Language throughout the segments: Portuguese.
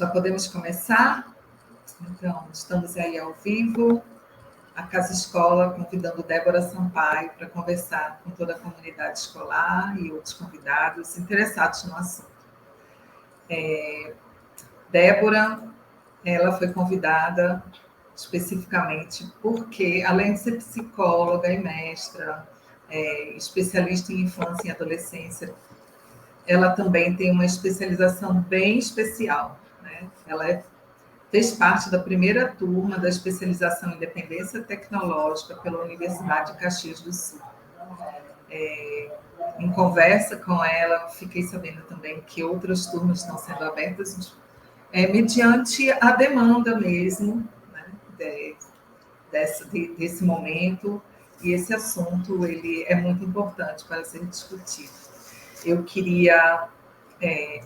Já podemos começar? Então, estamos aí ao vivo, a Casa Escola convidando Débora Sampaio para conversar com toda a comunidade escolar e outros convidados interessados no assunto. Débora, ela foi convidada especificamente porque, além de ser psicóloga e mestra, especialista em infância e adolescência, ela também tem uma especialização bem especial, né? Fez parte da primeira turma da especialização em dependência tecnológica pela Universidade de Caxias do Sul. Em conversa com ela, fiquei sabendo também que outras turmas estão sendo abertas mediante a demanda mesmo, né, desse momento, e esse assunto ele é muito importante para ser discutido. Eu queria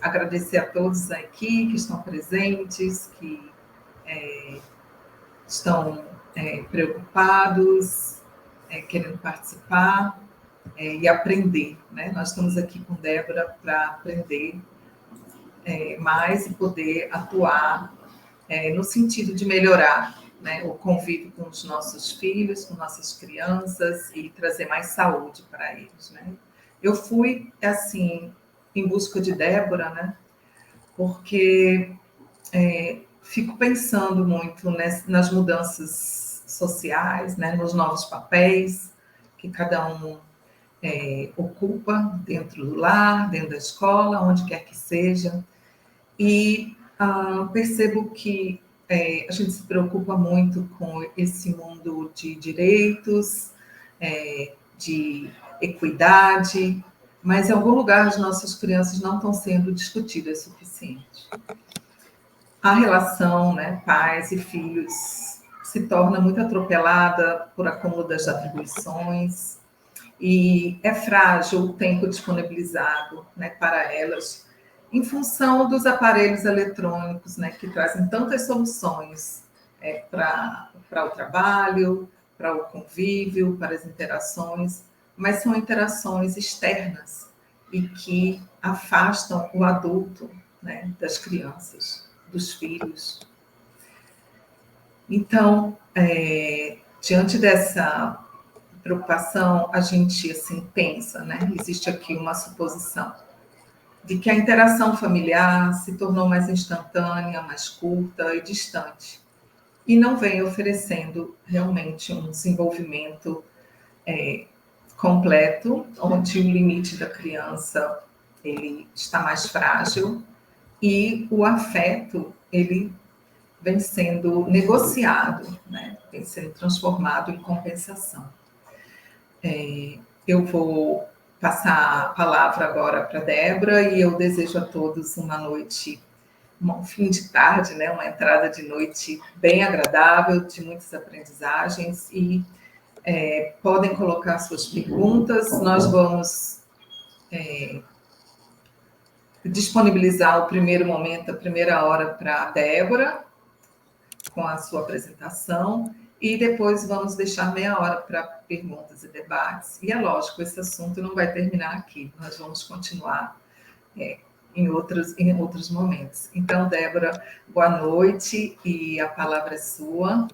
agradecer a todos aqui que estão presentes, que estão preocupados, querendo participar e aprender, né? Nós estamos aqui com Débora para aprender mais e poder atuar no sentido de melhorar, né, o convívio com os nossos filhos, com nossas crianças e trazer mais saúde para eles, né? Eu fui, assim, em busca de Débora, né, porque fico pensando muito nas mudanças sociais, né, nos novos papéis que cada um ocupa dentro do lar, dentro da escola, onde quer que seja. E percebo que a gente se preocupa muito com esse mundo de direitos, de equidade, mas em algum lugar as nossas crianças não estão sendo discutidas o suficiente. A relação, né, pais e filhos se torna muito atropelada por acúmulo das atribuições e é frágil o tempo disponibilizado, né, para elas, em função dos aparelhos eletrônicos, né, que trazem tantas soluções para o trabalho, para o convívio, para as interações, mas são interações externas e que afastam o adulto, né, das crianças, dos filhos. Então, diante dessa preocupação, a gente assim pensa, né? Existe aqui uma suposição de que a interação familiar se tornou mais instantânea, mais curta e distante, e não vem oferecendo realmente um desenvolvimento completo, onde o limite da criança ele está mais frágil e o afeto ele vem sendo negociado, né? Vem sendo transformado em compensação. Eu vou passar a palavra agora para a Débora e eu desejo a todos uma noite, um fim de tarde, né? Uma entrada de noite bem agradável, de muitas aprendizagens e podem colocar suas perguntas. Nós vamos disponibilizar o primeiro momento, a primeira hora para a Débora, com a sua apresentação, e depois vamos deixar meia hora para perguntas e debates. E é lógico, esse assunto não vai terminar aqui, nós vamos continuar em outros momentos. Então, Débora, boa noite e a palavra é sua.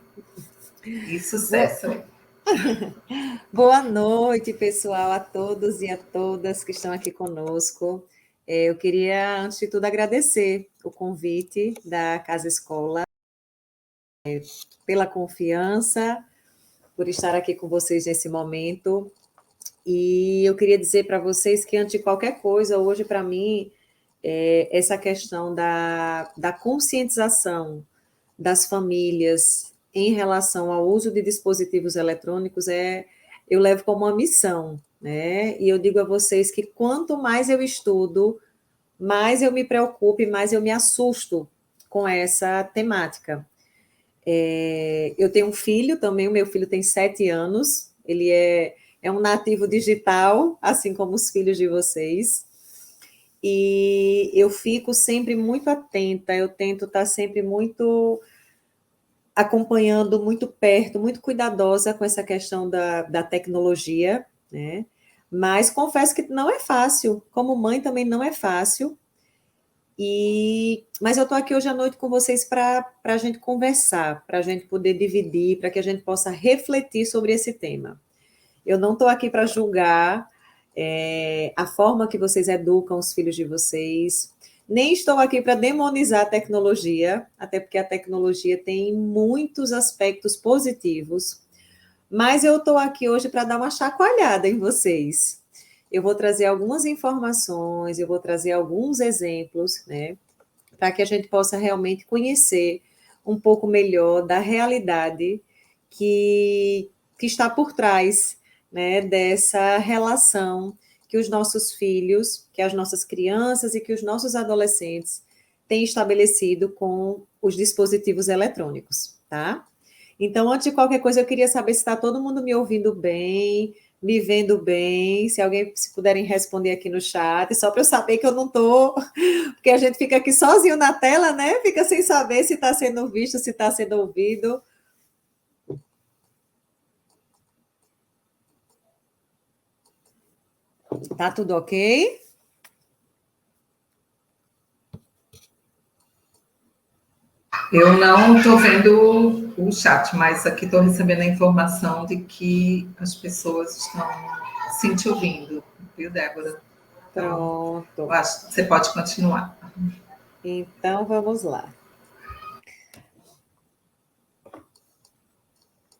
E sucesso. Boa noite, pessoal, a todos e a todas que estão aqui conosco. Eu queria, antes de tudo, agradecer o convite da Casa Escola, pela confiança, por estar aqui com vocês nesse momento. E eu queria dizer para vocês que, antes de qualquer coisa, hoje, para mim, essa questão da conscientização das famílias em relação ao uso de dispositivos eletrônicos eu levo como uma missão, né? E eu digo a vocês que quanto mais eu estudo, mais eu me preocupo e mais eu me assusto com essa temática. Eu tenho um filho também, o meu filho tem 7 anos, ele é um nativo digital, assim como os filhos de vocês, e eu fico sempre muito atenta, eu tento estar sempre muito acompanhando muito perto, muito cuidadosa com essa questão da tecnologia, né? Mas confesso que não é fácil, como mãe também não é fácil, Mas eu estou aqui hoje à noite com vocês para a gente conversar, para a gente poder dividir, para que a gente possa refletir sobre esse tema. Eu não estou aqui para julgar a forma que vocês educam os filhos de vocês, nem estou aqui para demonizar a tecnologia, até porque a tecnologia tem muitos aspectos positivos, mas eu estou aqui hoje para dar uma chacoalhada em vocês. Eu vou trazer algumas informações, eu vou trazer alguns exemplos, né, para que a gente possa realmente conhecer um pouco melhor da realidade que está por trás, né, dessa relação que os nossos filhos, que as nossas crianças e que os nossos adolescentes têm estabelecido com os dispositivos eletrônicos, tá? Então, antes de qualquer coisa, eu queria saber se está todo mundo me ouvindo bem, me vendo bem, se puderem responder aqui no chat, só para eu saber que eu não estou, porque a gente fica aqui sozinho na tela, né? Fica sem saber se está sendo visto, se está sendo ouvido. Tá tudo ok? Eu não estou vendo o chat, mas aqui estou recebendo a informação de que as pessoas estão sim te ouvindo, viu, Débora? Então, Pronto. acho que você pode continuar. Então, vamos lá.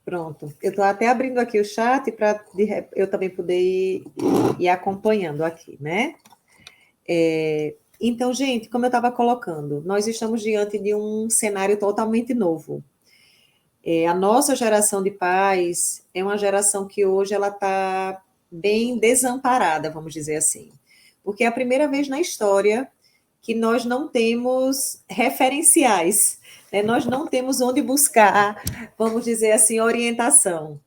Pronto. Eu estou até abrindo aqui o chat para eu também poder ir acompanhando aqui, né? Então, gente, como eu estava colocando, nós estamos diante de um cenário totalmente novo. A nossa geração de pais é uma geração que hoje ela está bem desamparada, vamos dizer assim, porque é a primeira vez na história que nós não temos referenciais, né? Nós não temos onde buscar, vamos dizer assim, orientação,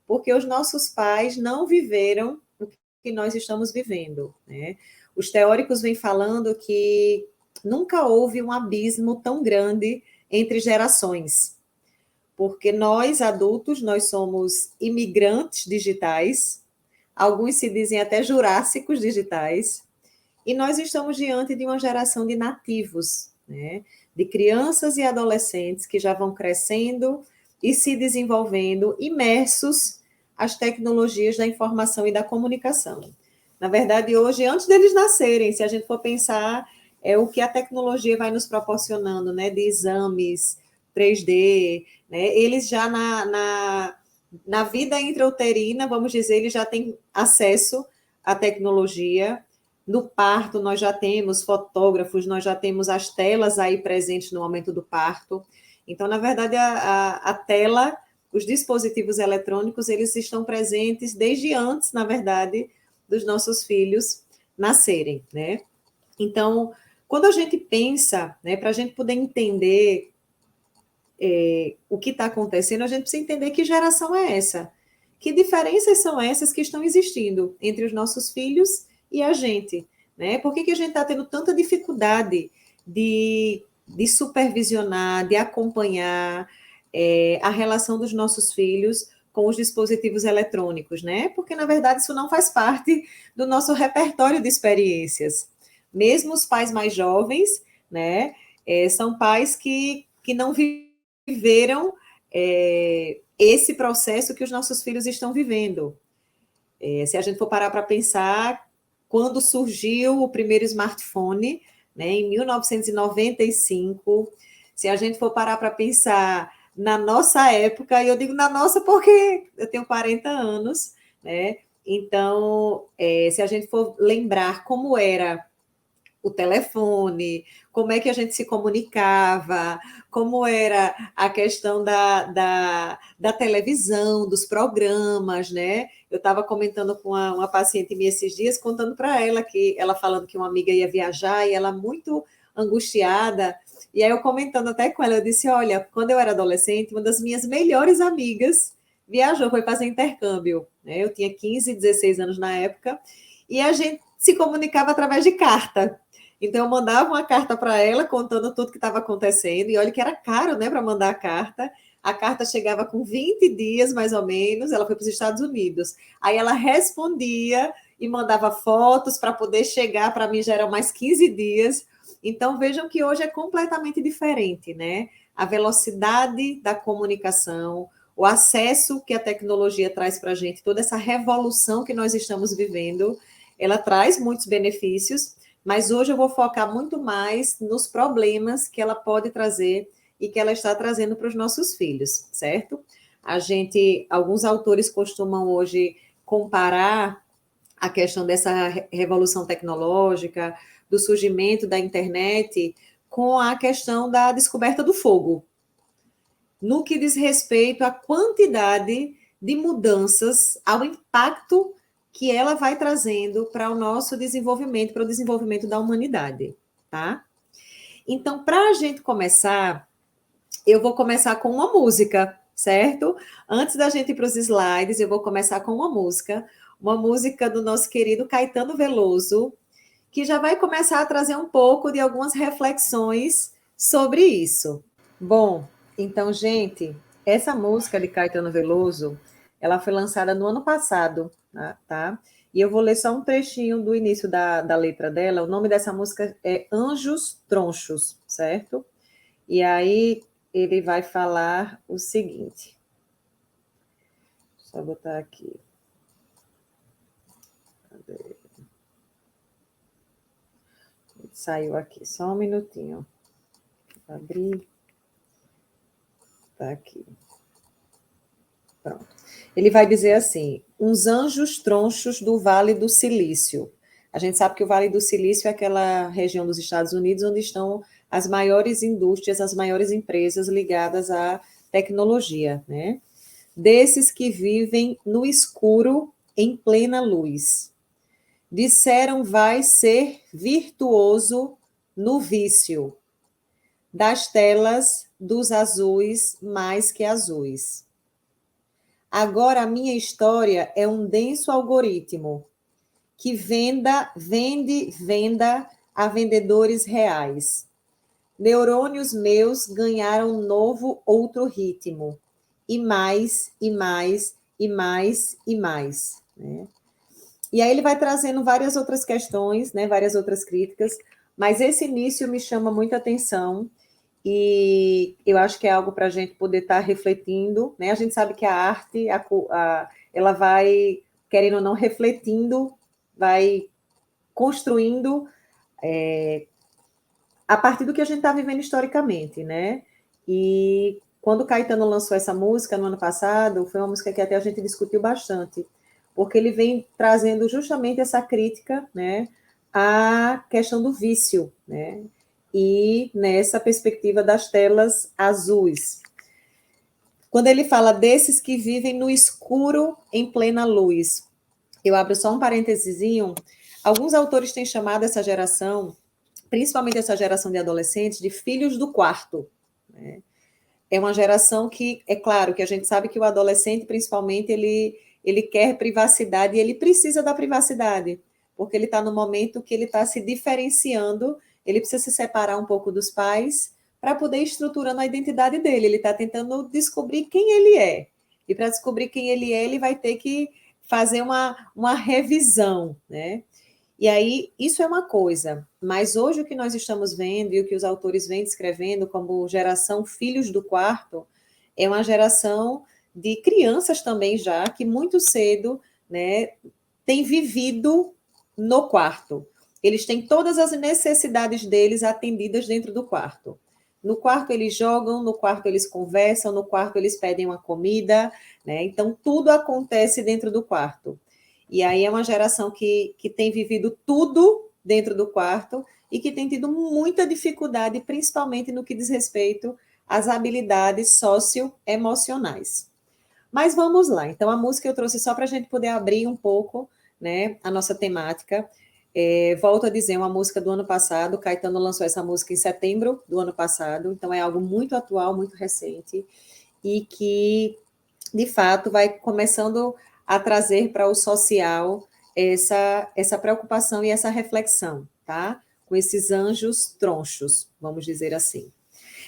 porque os nossos pais não viveram o que nós estamos vivendo, né? Os teóricos vêm falando que nunca houve um abismo tão grande entre gerações, porque nós, adultos, nós somos imigrantes digitais, alguns se dizem até jurássicos digitais, e nós estamos diante de uma geração de nativos, né? De crianças e adolescentes que já vão crescendo e se desenvolvendo, imersos às tecnologias da informação e da comunicação. Na verdade, hoje, antes deles nascerem, se a gente for pensar, é o que a tecnologia vai nos proporcionando, né? De exames 3D, né? Eles já na vida intrauterina, vamos dizer, eles já têm acesso à tecnologia. No parto, nós já temos fotógrafos, nós já temos as telas aí presentes no momento do parto. Então, na verdade, a tela, os dispositivos eletrônicos, eles estão presentes desde antes, na verdade, dos nossos filhos nascerem, né? Então, quando a gente pensa, né, para a gente poder entender o que está acontecendo, a gente precisa entender que geração é essa, que diferenças são essas que estão existindo entre os nossos filhos e a gente, né? Por que a gente está tendo tanta dificuldade de supervisionar, de acompanhar a relação dos nossos filhos com os dispositivos eletrônicos, né? Porque, na verdade, isso não faz parte do nosso repertório de experiências. Mesmo os pais mais jovens, né? São pais que não viveram esse processo que os nossos filhos estão vivendo. Se a gente for parar para pensar, quando surgiu o primeiro smartphone, né, em 1995, se a gente for parar para pensar na nossa época, e eu digo na nossa porque eu tenho 40 anos, né? Então, se a gente for lembrar como era o telefone, como é que a gente se comunicava, como era a questão da televisão, dos programas, né? Eu estava comentando com uma paciente minha esses dias, contando para ela que ela falando que uma amiga ia viajar e ela muito angustiada. E aí eu comentando até com ela, eu disse, olha, quando eu era adolescente, uma das minhas melhores amigas viajou, foi fazer intercâmbio, né? Eu tinha 15, 16 anos na época, e a gente se comunicava através de carta. Então, eu mandava uma carta para ela, contando tudo que estava acontecendo, e olha que era caro, né, para mandar a carta chegava com 20 dias, mais ou menos, ela foi para os Estados Unidos, aí ela respondia e mandava fotos para poder chegar, para mim já eram mais 15 dias, Então, vejam que hoje é completamente diferente, né? A velocidade da comunicação, o acesso que a tecnologia traz para a gente, toda essa revolução que nós estamos vivendo, ela traz muitos benefícios, mas hoje eu vou focar muito mais nos problemas que ela pode trazer e que ela está trazendo para os nossos filhos, certo? Alguns autores costumam hoje comparar a questão dessa revolução tecnológica, do surgimento da internet, com a questão da descoberta do fogo, no que diz respeito à quantidade de mudanças, ao impacto que ela vai trazendo para o nosso desenvolvimento, para o desenvolvimento da humanidade, tá? Então, para a gente começar, eu vou começar com uma música, certo? Antes da gente ir para os slides, eu vou começar com uma música do nosso querido Caetano Veloso, que já vai começar a trazer um pouco de algumas reflexões sobre isso. Bom, então, gente, essa música de Caetano Veloso, ela foi lançada no ano passado, tá? E eu vou ler só um trechinho do início da letra dela. O nome dessa música é Anjos Tronchos, certo? E aí ele vai falar o seguinte. Só botar aqui. Cadê? Saiu aqui, só um minutinho. Vou abrir. Tá aqui. Pronto. Ele vai dizer assim: uns anjos tronchos do Vale do Silício. A gente sabe que o Vale do Silício é aquela região dos Estados Unidos onde estão as maiores indústrias, as maiores empresas ligadas à tecnologia, né? Desses que vivem no escuro em plena luz. Disseram vai ser virtuoso no vício das telas dos azuis mais que azuis. Agora a minha história é um denso algoritmo que venda a vendedores reais. Neurônios meus ganharam novo outro ritmo. E mais, e mais, e mais, e mais. Né? E aí ele vai trazendo várias outras questões, né, várias outras críticas, mas esse início me chama muita atenção e eu acho que é algo para a gente poder estar refletindo, né? A gente sabe que a arte, ela vai, querendo ou não, refletindo, vai construindo a partir do que a gente está vivendo historicamente, né? E quando o Caetano lançou essa música no ano passado, foi uma música que até a gente discutiu bastante, porque ele vem trazendo justamente essa crítica, né, à questão do vício, né, e nessa perspectiva das telas azuis. Quando ele fala desses que vivem no escuro em plena luz, eu abro só um parênteses, alguns autores têm chamado essa geração, principalmente essa geração de adolescentes, de filhos do quarto, né? É uma geração que, é claro, que a gente sabe que o adolescente, principalmente, ele quer privacidade e ele precisa da privacidade, porque ele está no momento que ele está se diferenciando, ele precisa se separar um pouco dos pais para poder ir estruturando a identidade dele. Ele está tentando descobrir quem ele é. E para descobrir quem ele é, ele vai ter que fazer uma revisão, né? E aí, isso é uma coisa, mas hoje o que nós estamos vendo e o que os autores vêm descrevendo como geração filhos do quarto é uma geração de crianças também já, que muito cedo, né, têm vivido no quarto. Eles têm todas as necessidades deles atendidas dentro do quarto. No quarto eles jogam, no quarto eles conversam, no quarto eles pedem uma comida, né? Então, tudo acontece dentro do quarto. E aí é uma geração que tem vivido tudo dentro do quarto e que tem tido muita dificuldade, principalmente no que diz respeito às habilidades socioemocionais. Mas vamos lá. Então, a música eu trouxe só para a gente poder abrir um pouco, né, a nossa temática. Volto a dizer, uma música do ano passado, Caetano lançou essa música em setembro do ano passado, então é algo muito atual, muito recente, e que, de fato, vai começando a trazer para o social essa preocupação e essa reflexão, tá? Com esses anjos tronchos, vamos dizer assim.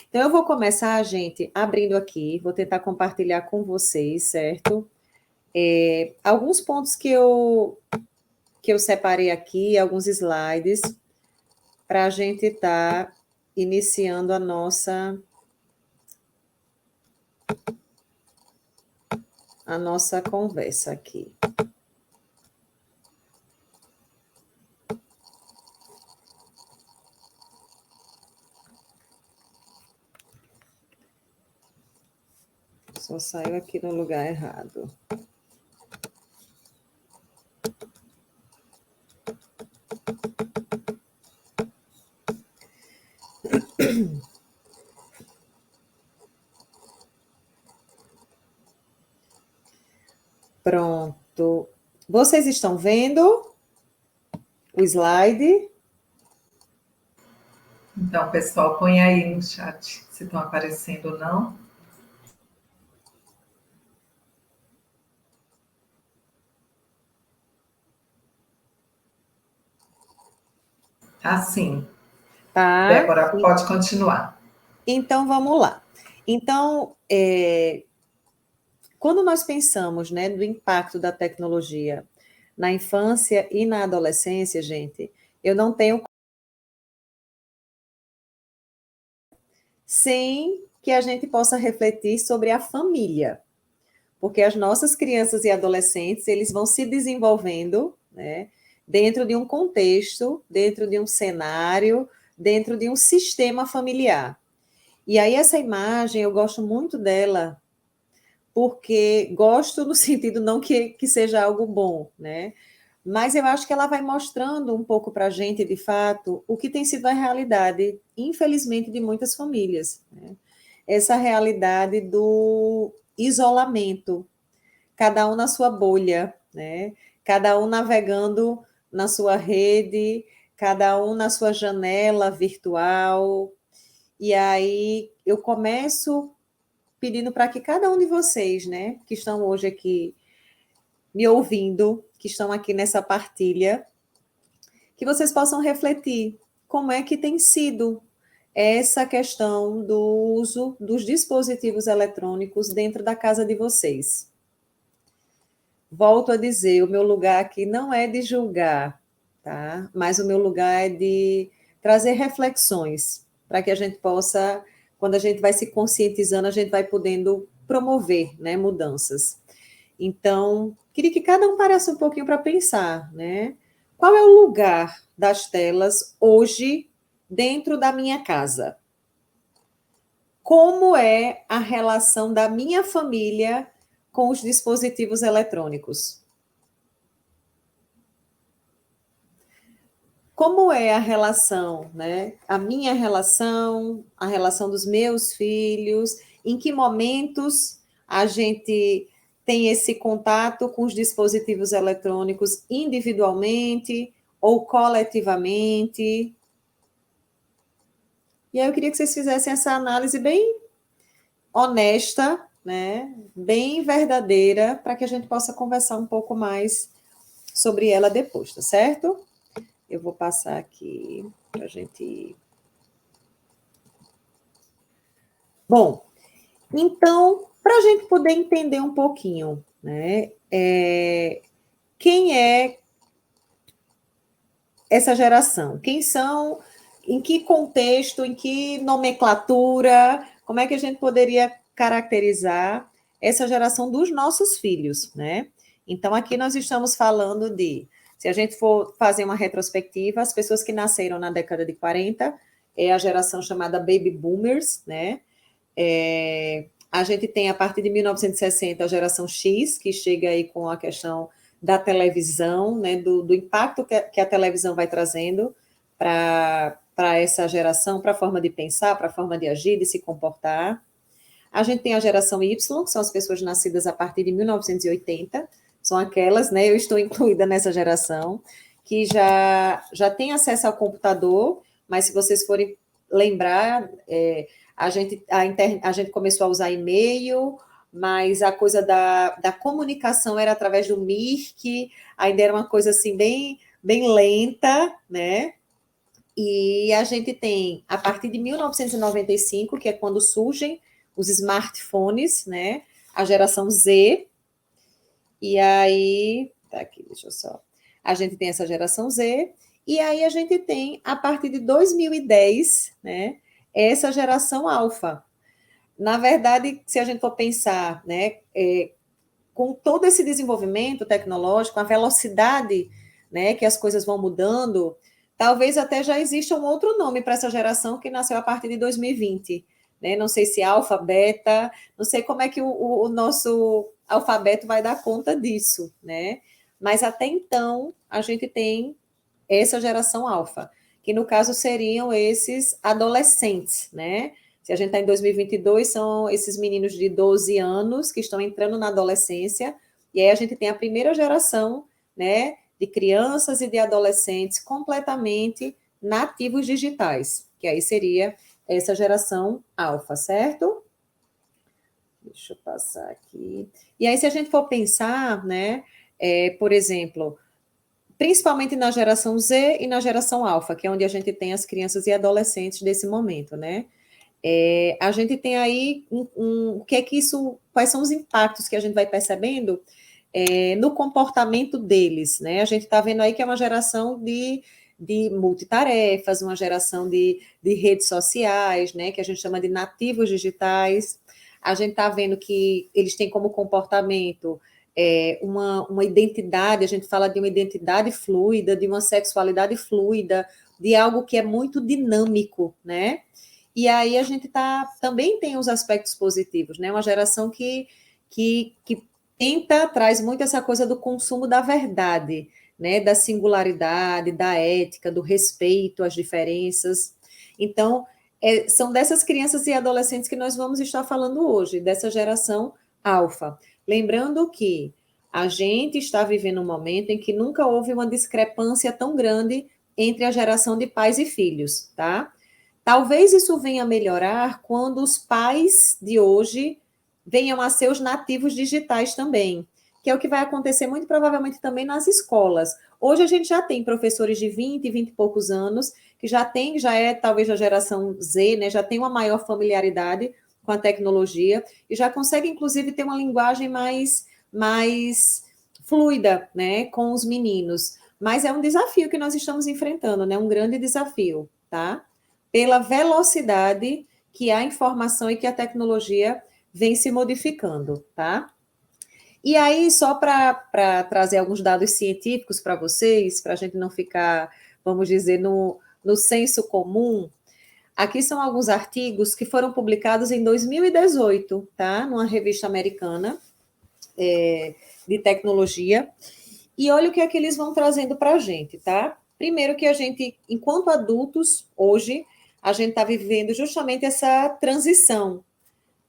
Então, eu vou começar, gente, abrindo aqui, vou tentar compartilhar com vocês, certo? Alguns pontos que eu separei aqui, alguns slides, para a gente estar iniciando a nossa conversa aqui. Só saiu aqui no lugar errado. Pronto. Vocês estão vendo o slide? Então, pessoal, põe aí no chat se estão aparecendo ou não. Tá sim. Tá. Débora, pode continuar. Então, vamos lá. Então, quando nós pensamos, né, do impacto da tecnologia na infância e na adolescência, gente, eu não tenho sem que a gente possa refletir sobre a família, porque as nossas crianças e adolescentes, eles vão se desenvolvendo, né, dentro de um contexto, dentro de um cenário, dentro de um sistema familiar. E aí essa imagem, eu gosto muito dela, porque gosto no sentido não que seja algo bom, né? Mas eu acho que ela vai mostrando um pouco para a gente, de fato, o que tem sido a realidade, infelizmente, de muitas famílias. Né? Essa realidade do isolamento, cada um na sua bolha, né? Cada um navegando na sua rede, cada um na sua janela virtual. E aí eu começo pedindo para que cada um de vocês, né, que estão hoje aqui me ouvindo, que estão aqui nessa partilha, que vocês possam refletir como é que tem sido essa questão do uso dos dispositivos eletrônicos dentro da casa de vocês. Volto a dizer, o meu lugar aqui não é de julgar, tá? Mas o meu lugar é de trazer reflexões para que a gente possa, quando a gente vai se conscientizando, a gente vai podendo promover, né, mudanças. Então, queria que cada um parasse um pouquinho para pensar, né? Qual é o lugar das telas hoje dentro da minha casa? Como é a relação da minha família com os dispositivos eletrônicos? Como é a relação, né? A minha relação, a relação dos meus filhos, em que momentos a gente tem esse contato com os dispositivos eletrônicos individualmente ou coletivamente? E aí eu queria que vocês fizessem essa análise bem honesta, né? Bem verdadeira, para que a gente possa conversar um pouco mais sobre ela depois, tá certo? Eu vou passar aqui para a gente. Bom, então, para a gente poder entender um pouquinho, né? Quem é essa geração? Quem são? Em que contexto? Em que nomenclatura? Como é que a gente poderia caracterizar essa geração dos nossos filhos, né? Então, aqui nós estamos falando de, se a gente for fazer uma retrospectiva, as pessoas que nasceram na década de 40 é a geração chamada Baby Boomers, né? A gente tem, a partir de 1960, a geração X, que chega aí com a questão da televisão, né, do impacto que a televisão vai trazendo para essa geração, para a forma de pensar, para a forma de agir, de se comportar. A gente tem a geração Y, que são as pessoas nascidas a partir de 1980, são aquelas, né, eu estou incluída nessa geração, que já tem acesso ao computador, mas se vocês forem lembrar, a gente começou a usar e-mail, mas a coisa da comunicação era através do Mirk, ainda era uma coisa assim bem, bem lenta, né? E a gente tem, a partir de 1995, que é quando surgem os smartphones, né? A geração Z, e aí, tá aqui, deixa eu só. A gente tem essa geração Z, E aí a gente tem, a partir de 2010, né, essa geração alfa. Na verdade, se a gente for pensar, né, com todo esse desenvolvimento tecnológico, a velocidade, né, que as coisas vão mudando, talvez até já exista um outro nome para essa geração que nasceu a partir de 2020. Né? Não sei se alfa, beta, não sei como é que o nosso alfabeto vai dar conta disso, né? Mas até então, a gente tem essa geração alfa, que no caso seriam esses adolescentes, né? Se a gente está em 2022, são esses meninos de 12 anos que estão entrando na adolescência, e aí a gente tem a primeira geração, né, de crianças e de adolescentes completamente nativos digitais, que aí seria essa geração alfa, certo? Deixa eu passar aqui. E aí, se a gente for pensar, né, por exemplo, principalmente na geração Z e na geração alfa, que é onde a gente tem as crianças e adolescentes desse momento, né? A gente tem aí o que é que isso, quais são os impactos que a gente vai percebendo no comportamento deles, né? A gente está vendo aí que é uma geração de multitarefas, uma geração de redes sociais, né? Que a gente chama de nativos digitais. A gente está vendo que eles têm como comportamento uma identidade, a gente fala de uma identidade fluida, de uma sexualidade fluida, de algo que é muito dinâmico, né? E aí a gente também tem os aspectos positivos, né? Uma geração que tenta, traz muito essa coisa do consumo da verdade, né? Da singularidade, da ética, do respeito às diferenças. Então, são dessas crianças e adolescentes que nós vamos estar falando hoje, dessa geração alfa. Lembrando que a gente está vivendo um momento em que nunca houve uma discrepância tão grande entre a geração de pais e filhos, tá? Talvez isso venha a melhorar quando os pais de hoje venham a ser os nativos digitais também, que é o que vai acontecer muito provavelmente também nas escolas. Hoje a gente já tem professores de 20 e poucos anos, que já é talvez a geração Z, né, já tem uma maior familiaridade com a tecnologia e já consegue, inclusive, ter uma linguagem mais fluida, né, com os meninos. Mas é um desafio que nós estamos enfrentando, né, um grande desafio, tá? Pela velocidade que a informação e que a tecnologia vem se modificando, tá? E aí, só para trazer alguns dados científicos para vocês, para a gente não ficar, vamos dizer, no senso comum, aqui são alguns artigos que foram publicados em 2018, tá? Numa revista americana de tecnologia. E olha o que é que eles vão trazendo para a gente, tá? Primeiro que a gente, enquanto adultos, hoje, a gente está vivendo justamente essa transição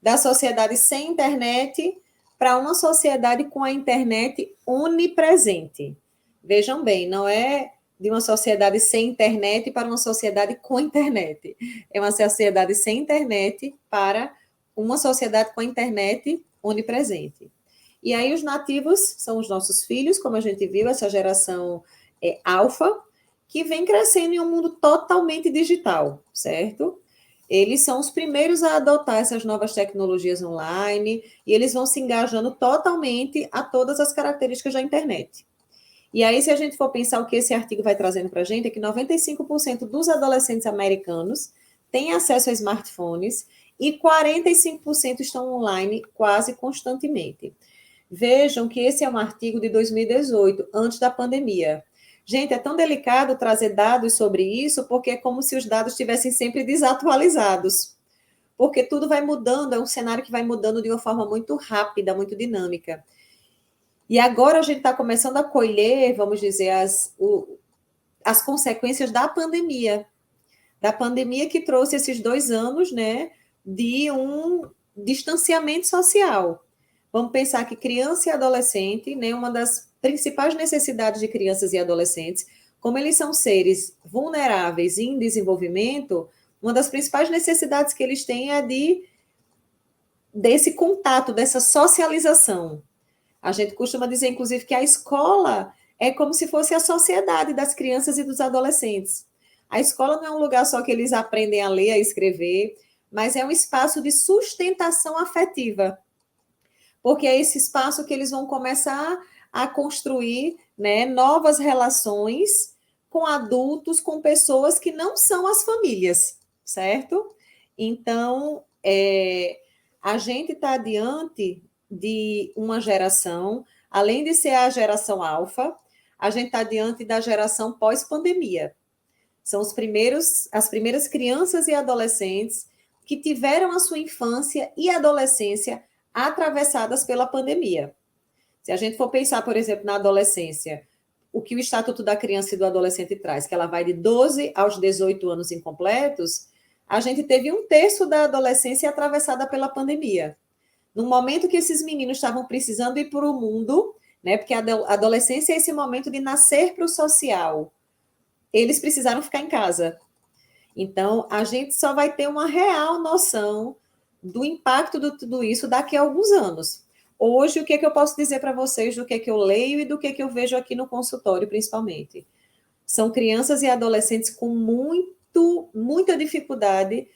da sociedade sem internet para uma sociedade com a internet onipresente. Vejam bem, não é de uma sociedade sem internet para uma sociedade com internet. É uma sociedade sem internet para uma sociedade com a internet onipresente. E aí os nativos são os nossos filhos, como a gente viu, essa geração alfa, que vem crescendo em um mundo totalmente digital, certo? Eles são os primeiros a adotar essas novas tecnologias online e eles vão se engajando totalmente a todas as características da internet. E aí, se a gente for pensar o que esse artigo vai trazendo para a gente, é que 95% dos adolescentes americanos têm acesso a smartphones e 45% estão online quase constantemente. Vejam que esse é um artigo de 2018, antes da pandemia. Gente, é tão delicado trazer dados sobre isso, porque é como se os dados estivessem sempre desatualizados. Porque tudo vai mudando, é um cenário que vai mudando de uma forma muito rápida, muito dinâmica. E agora a gente está começando a colher, vamos dizer, as consequências da pandemia. Da pandemia que trouxe esses 2 anos, né, de um distanciamento social. Vamos pensar que criança e adolescente, né, uma das principais necessidades de crianças e adolescentes, como eles são seres vulneráveis e em desenvolvimento, uma das principais necessidades que eles têm é desse contato, dessa socialização. A gente costuma dizer, inclusive, que a escola é como se fosse a sociedade das crianças e dos adolescentes. A escola não é um lugar só que eles aprendem a ler, a escrever, mas é um espaço de sustentação afetiva. Porque é esse espaço que eles vão começar a construir, né, novas relações com adultos, com pessoas que não são as famílias, certo? Então, a gente está diante de uma geração, além de ser a geração alfa, a gente está diante da geração pós-pandemia. São as primeiras crianças e adolescentes que tiveram a sua infância e adolescência atravessadas pela pandemia. Se a gente for pensar, por exemplo, na adolescência, o que o Estatuto da Criança e do Adolescente traz, que ela vai de 12 aos 18 anos incompletos, a gente teve um terço da adolescência atravessada pela pandemia. No momento que esses meninos estavam precisando ir para o mundo, né, porque a adolescência é esse momento de nascer para o social, eles precisaram ficar em casa. Então, a gente só vai ter uma real noção do impacto de tudo isso daqui a alguns anos. Hoje, o que é que eu posso dizer para vocês do que é que eu leio e do que é que eu vejo aqui no consultório, principalmente? São crianças e adolescentes com muita dificuldade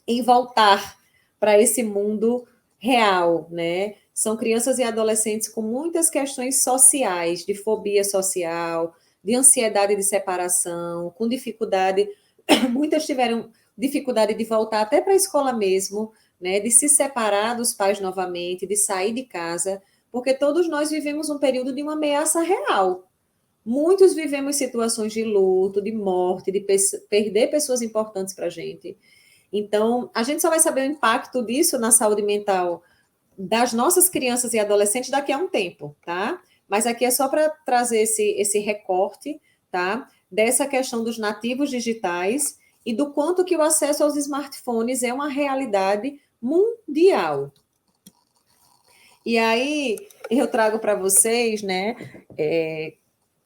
em voltar para esse mundo real, né? São crianças e adolescentes com muitas questões sociais, de fobia social, de ansiedade de separação, com dificuldade, muitas tiveram dificuldade de voltar até para a escola mesmo, né, de se separar dos pais novamente, de sair de casa, porque todos nós vivemos um período de uma ameaça real. Muitos vivemos situações de luto, de morte, de perder pessoas importantes para a gente. Então, a gente só vai saber o impacto disso na saúde mental das nossas crianças e adolescentes daqui a um tempo, tá? Mas aqui é só para trazer esse recorte, tá? Dessa questão dos nativos digitais e do quanto que o acesso aos smartphones é uma realidade mundial. E aí, eu trago para vocês, né?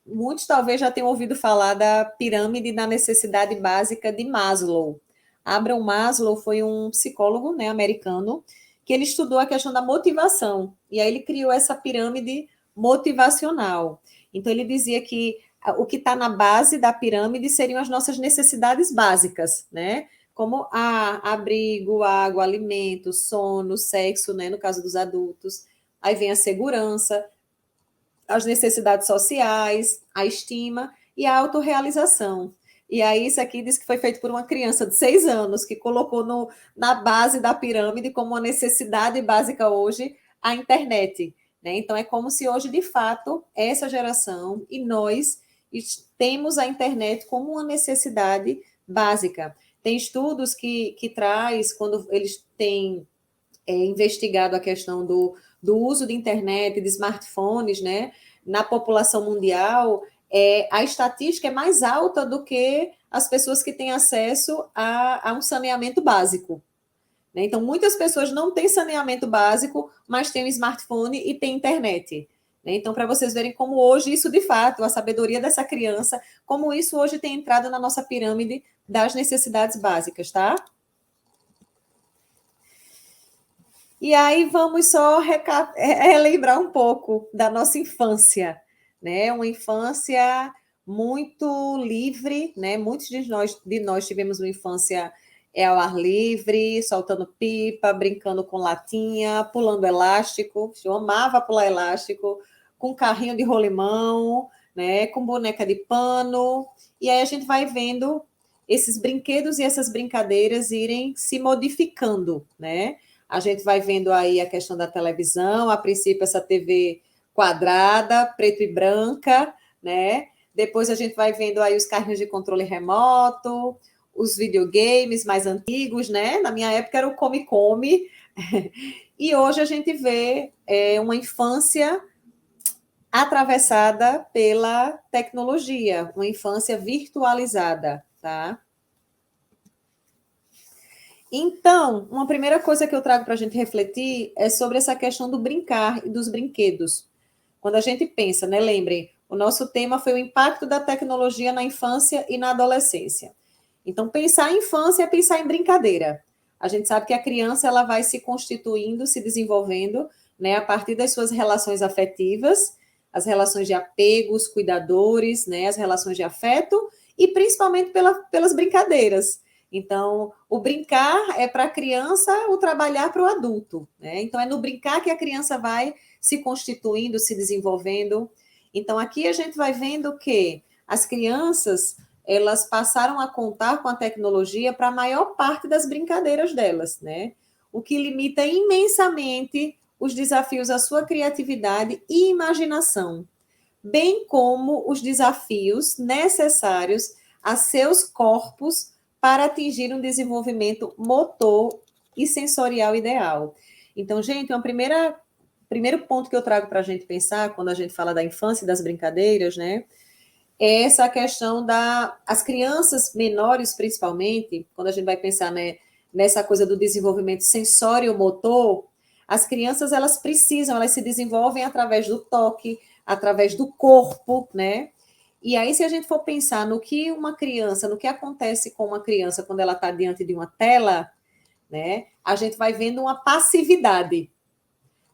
Muitos talvez já tenham ouvido falar da pirâmide da necessidade básica de Maslow. Abraham Maslow foi um psicólogo, né, americano, que ele estudou a questão da motivação. E aí ele criou essa pirâmide motivacional. Então, ele dizia que o que está na base da pirâmide seriam as nossas necessidades básicas, né? Como abrigo, água, alimento, sono, sexo, né? No caso dos adultos. Aí vem a segurança, as necessidades sociais, a estima e a autorrealização. E aí, isso aqui diz que foi feito por uma criança de 6 anos, que colocou na base da pirâmide como uma necessidade básica hoje a internet. Né? Então, é como se hoje, de fato, essa geração e nós temos a internet como uma necessidade básica. Tem estudos que traz, quando eles têm investigado a questão do uso de internet, de smartphones, né, na população mundial, a estatística é mais alta do que as pessoas que têm acesso a um saneamento básico. Né? Então, muitas pessoas não têm saneamento básico, mas têm um smartphone e têm internet. Né? Então, para vocês verem como hoje isso, de fato, a sabedoria dessa criança, como isso hoje tem entrado na nossa pirâmide das necessidades básicas, tá? E aí vamos só relembrar um pouco da nossa infância, né? Uma infância muito livre, né? Muitos de nós tivemos uma infância ao ar livre, soltando pipa, brincando com latinha, pulando elástico. Eu amava pular elástico, com carrinho de rolimão, né? Com boneca de pano. E aí a gente vai vendo esses brinquedos e essas brincadeiras irem se modificando, né? A gente vai vendo aí a questão da televisão, a princípio essa TV quadrada, preto e branca, né? Depois a gente vai vendo aí os carrinhos de controle remoto, os videogames mais antigos, né? Na minha época era o Come-Come. E hoje a gente vê uma infância atravessada pela tecnologia, uma infância virtualizada, tá? Então, uma primeira coisa que eu trago para a gente refletir é sobre essa questão do brincar e dos brinquedos. Quando a gente pensa, né? Lembrem, o nosso tema foi o impacto da tecnologia na infância e na adolescência. Então, pensar em infância é pensar em brincadeira. A gente sabe que a criança ela vai se constituindo, se desenvolvendo, né, a partir das suas relações afetivas, as relações de apego, os cuidadores, né, as relações de afeto e principalmente pelas brincadeiras. Então, o brincar é para a criança, o trabalhar para o adulto. Né? Então, é no brincar que a criança vai se constituindo, se desenvolvendo. Então, aqui a gente vai vendo que as crianças, elas passaram a contar com a tecnologia para a maior parte das brincadeiras delas, né? O que limita imensamente os desafios à sua criatividade e imaginação, bem como os desafios necessários a seus corpos para atingir um desenvolvimento motor e sensorial ideal. Então, gente, primeiro ponto que eu trago para a gente pensar, quando a gente fala da infância e das brincadeiras, né, é essa questão as crianças menores, principalmente, quando a gente vai pensar, né, nessa coisa do desenvolvimento sensório-motor, as crianças, elas se desenvolvem através do toque, através do corpo, né? E aí, se a gente for pensar no que acontece com uma criança quando ela está diante de uma tela, né? A gente vai vendo uma passividade.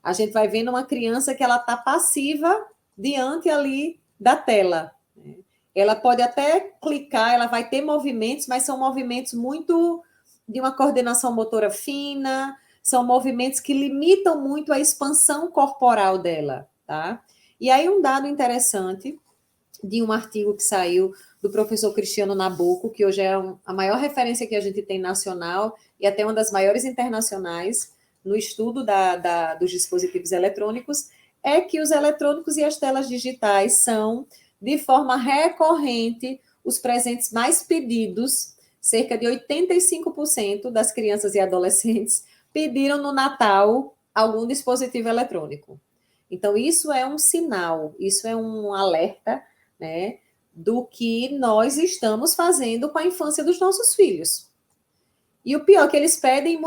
A gente vai vendo uma criança que ela está passiva diante ali da tela. Né? Ela pode até clicar, ela vai ter movimentos, mas são movimentos muito de uma coordenação motora fina, são movimentos que limitam muito a expansão corporal dela, tá? E aí um dado interessante de um artigo que saiu do professor Cristiano Nabuco, que hoje é a maior referência que a gente tem nacional e até uma das maiores internacionais no estudo dos dispositivos eletrônicos, é que os eletrônicos e as telas digitais são, de forma recorrente, os presentes mais pedidos. Cerca de 85% das crianças e adolescentes pediram no Natal algum dispositivo eletrônico. Então, isso é um sinal, isso é um alerta, né, do que nós estamos fazendo com a infância dos nossos filhos. E o pior é que eles pedem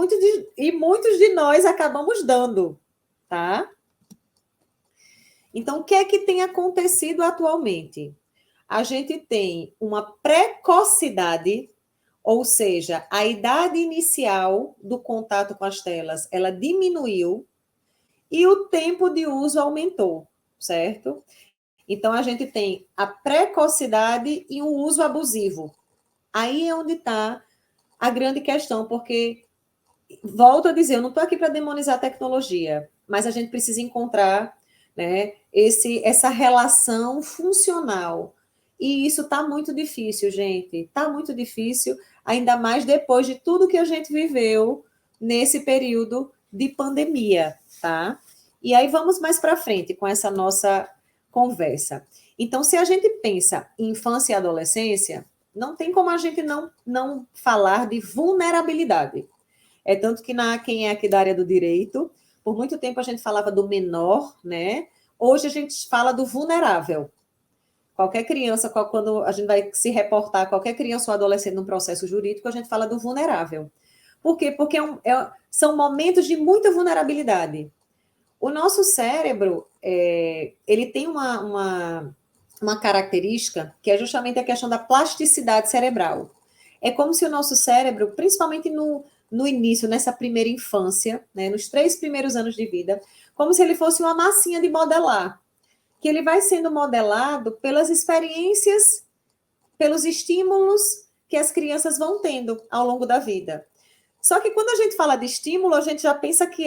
e muitos de nós acabamos dando, tá? Então, o que é que tem acontecido atualmente? A gente tem uma precocidade, ou seja, a idade inicial do contato com as telas, ela diminuiu e o tempo de uso aumentou, certo? Então, a gente tem a precocidade e o uso abusivo. Aí é onde está a grande questão, porque, volto a dizer, eu não estou aqui para demonizar a tecnologia, mas a gente precisa encontrar, né, essa relação funcional. E isso está muito difícil, gente. Está muito difícil, ainda mais depois de tudo que a gente viveu nesse período de pandemia, tá? E aí vamos mais para frente com essa nossa conversa. Então, se a gente pensa em infância e adolescência, não tem como a gente não falar de vulnerabilidade. É tanto que quem é aqui da área do direito, por muito tempo a gente falava do menor, né? Hoje a gente fala do vulnerável. Qualquer criança, quando a gente vai se reportar, qualquer criança ou adolescente num processo jurídico, a gente fala do vulnerável. Por quê? Porque são momentos de muita vulnerabilidade. O nosso cérebro, ele tem uma característica que é justamente a questão da plasticidade cerebral. É como se o nosso cérebro, principalmente no início, nessa primeira infância, né, nos 3 primeiros anos de vida, como se ele fosse uma massinha de modelar, que ele vai sendo modelado pelas experiências, pelos estímulos que as crianças vão tendo ao longo da vida. Só que quando a gente fala de estímulo, a gente já pensa que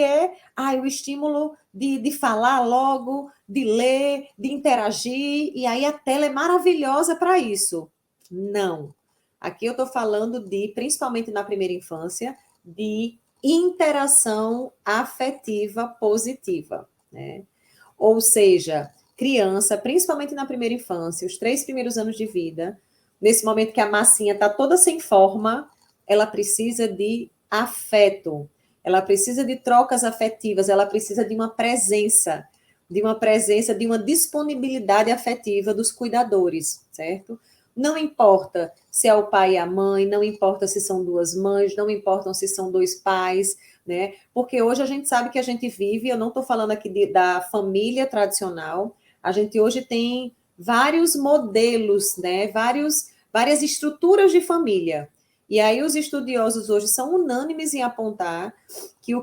o estímulo de falar logo, de ler, de interagir, e aí a tela é maravilhosa para isso. Não. Aqui eu estou falando principalmente na primeira infância, de interação afetiva positiva, né? Ou seja, criança, principalmente na primeira infância, os 3 primeiros anos de vida, nesse momento que a massinha está toda sem forma, ela precisa de afeto, ela precisa de trocas afetivas, ela precisa de uma presença, de uma disponibilidade afetiva dos cuidadores, certo? Não importa se é o pai e a mãe, não importa se são 2 mães, não importa se são 2 pais, né? Porque hoje a gente sabe que a gente vive, eu não estou falando aqui da família tradicional, a gente hoje tem vários modelos, né? Várias estruturas de família. E aí os estudiosos hoje são unânimes em apontar que o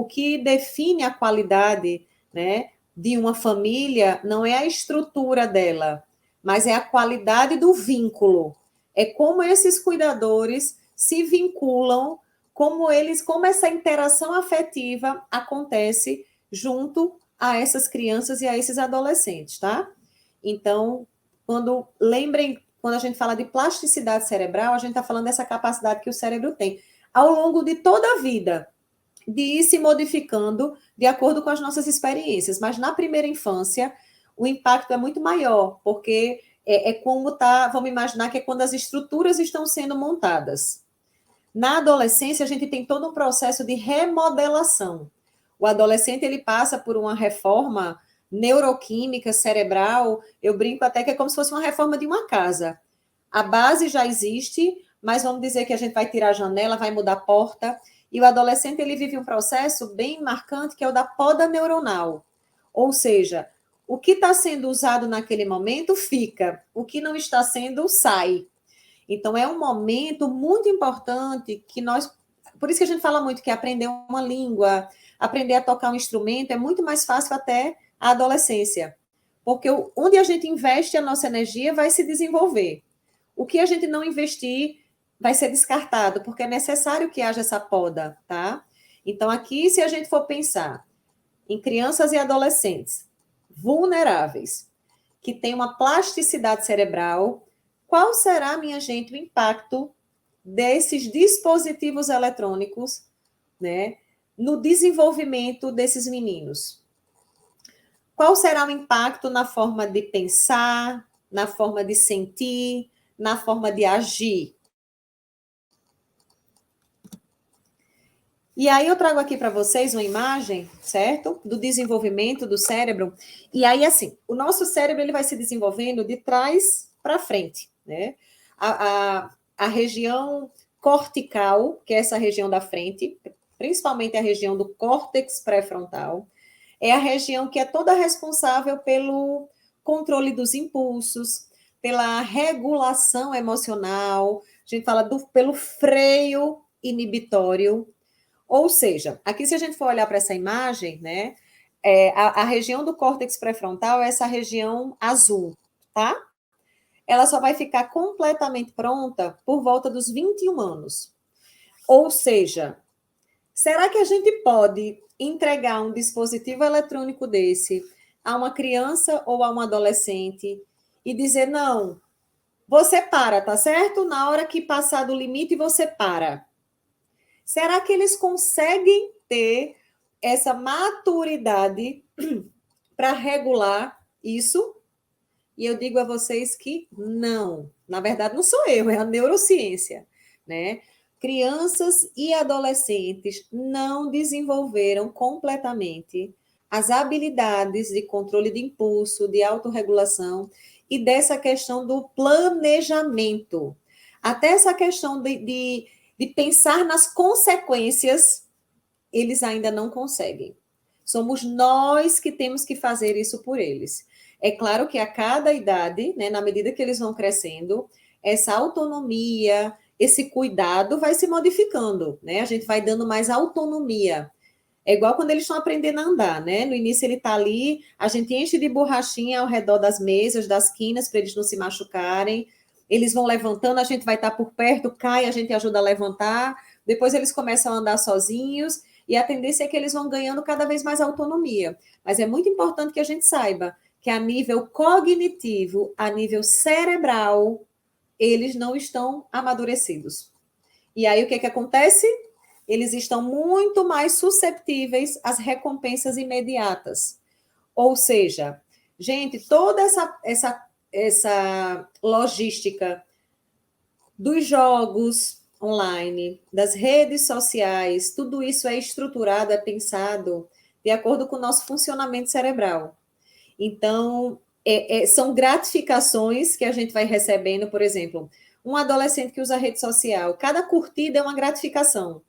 que define a qualidade, né, de uma família não é a estrutura dela, mas é a qualidade do vínculo. É como esses cuidadores se vinculam, como essa interação afetiva acontece junto a essas crianças e a esses adolescentes, tá? Então, lembrem, quando a gente fala de plasticidade cerebral, a gente está falando dessa capacidade que o cérebro tem ao longo de toda a vida, de ir se modificando de acordo com as nossas experiências. Mas na primeira infância, o impacto é muito maior, porque como tá, vamos imaginar que é quando as estruturas estão sendo montadas. Na adolescência, a gente tem todo um processo de remodelação. O adolescente, ele passa por uma reforma neuroquímica, cerebral, eu brinco até que é como se fosse uma reforma de uma casa. A base já existe, mas vamos dizer que a gente vai tirar a janela, vai mudar a porta, e o adolescente, ele vive um processo bem marcante, que é o da poda neuronal. Ou seja, o que está sendo usado naquele momento fica, o que não está sendo sai. Então, é um momento muito importante que nós... Por isso que a gente fala muito que aprender uma língua, aprender a tocar um instrumento, é muito mais fácil até a adolescência. Porque onde a gente investe a nossa energia vai se desenvolver. O que a gente não investir vai ser descartado, porque é necessário que haja essa poda, tá? Então, aqui, se a gente for pensar em crianças e adolescentes vulneráveis, que têm uma plasticidade cerebral, qual será, minha gente, o impacto desses dispositivos eletrônicos, né, no desenvolvimento desses meninos? Qual será o impacto na forma de pensar, na forma de sentir, na forma de agir? E aí eu trago aqui para vocês uma imagem, certo? Do desenvolvimento do cérebro. E aí, assim, o nosso cérebro ele vai se desenvolvendo de trás para frente, né? A região cortical, que é essa região da frente, principalmente a região do córtex pré-frontal, é a região que é toda responsável pelo controle dos impulsos, pela regulação emocional, a gente fala pelo freio inibitório. Ou seja, aqui se a gente for olhar para essa imagem, né, a região do córtex pré-frontal é essa região azul, tá? Ela só vai ficar completamente pronta por volta dos 21 anos. Ou seja, será que a gente pode entregar um dispositivo eletrônico desse a uma criança ou a um adolescente e dizer, não, você para, tá certo? Na hora que passar do limite, você para. Será que eles conseguem ter essa maturidade para regular isso? E eu digo a vocês que não. Na verdade, não sou eu, é a neurociência, né? Crianças e adolescentes não desenvolveram completamente as habilidades de controle de impulso, de autorregulação e dessa questão do planejamento. Até essa questão de pensar nas consequências, eles ainda não conseguem. Somos nós que temos que fazer isso por eles. É claro que a cada idade, né, na medida que eles vão crescendo, essa autonomia, esse cuidado vai se modificando, né? A gente vai dando mais autonomia. É igual quando eles estão aprendendo a andar, né? No início ele está ali, a gente enche de borrachinha ao redor das mesas, das quinas, para eles não se machucarem. Eles vão levantando, a gente vai estar por perto, cai, a gente ajuda a levantar. Depois eles começam a andar sozinhos e a tendência é que eles vão ganhando cada vez mais autonomia. Mas é muito importante que a gente saiba que a nível cognitivo, a nível cerebral, eles não estão amadurecidos. E aí o que acontece? Eles estão muito mais susceptíveis às recompensas imediatas. Ou seja, gente, toda essa logística dos jogos online, das redes sociais, tudo isso é estruturado, é pensado de acordo com o nosso funcionamento cerebral. Então, são gratificações que a gente vai recebendo, por exemplo, um adolescente que usa rede social, cada curtida é uma gratificação.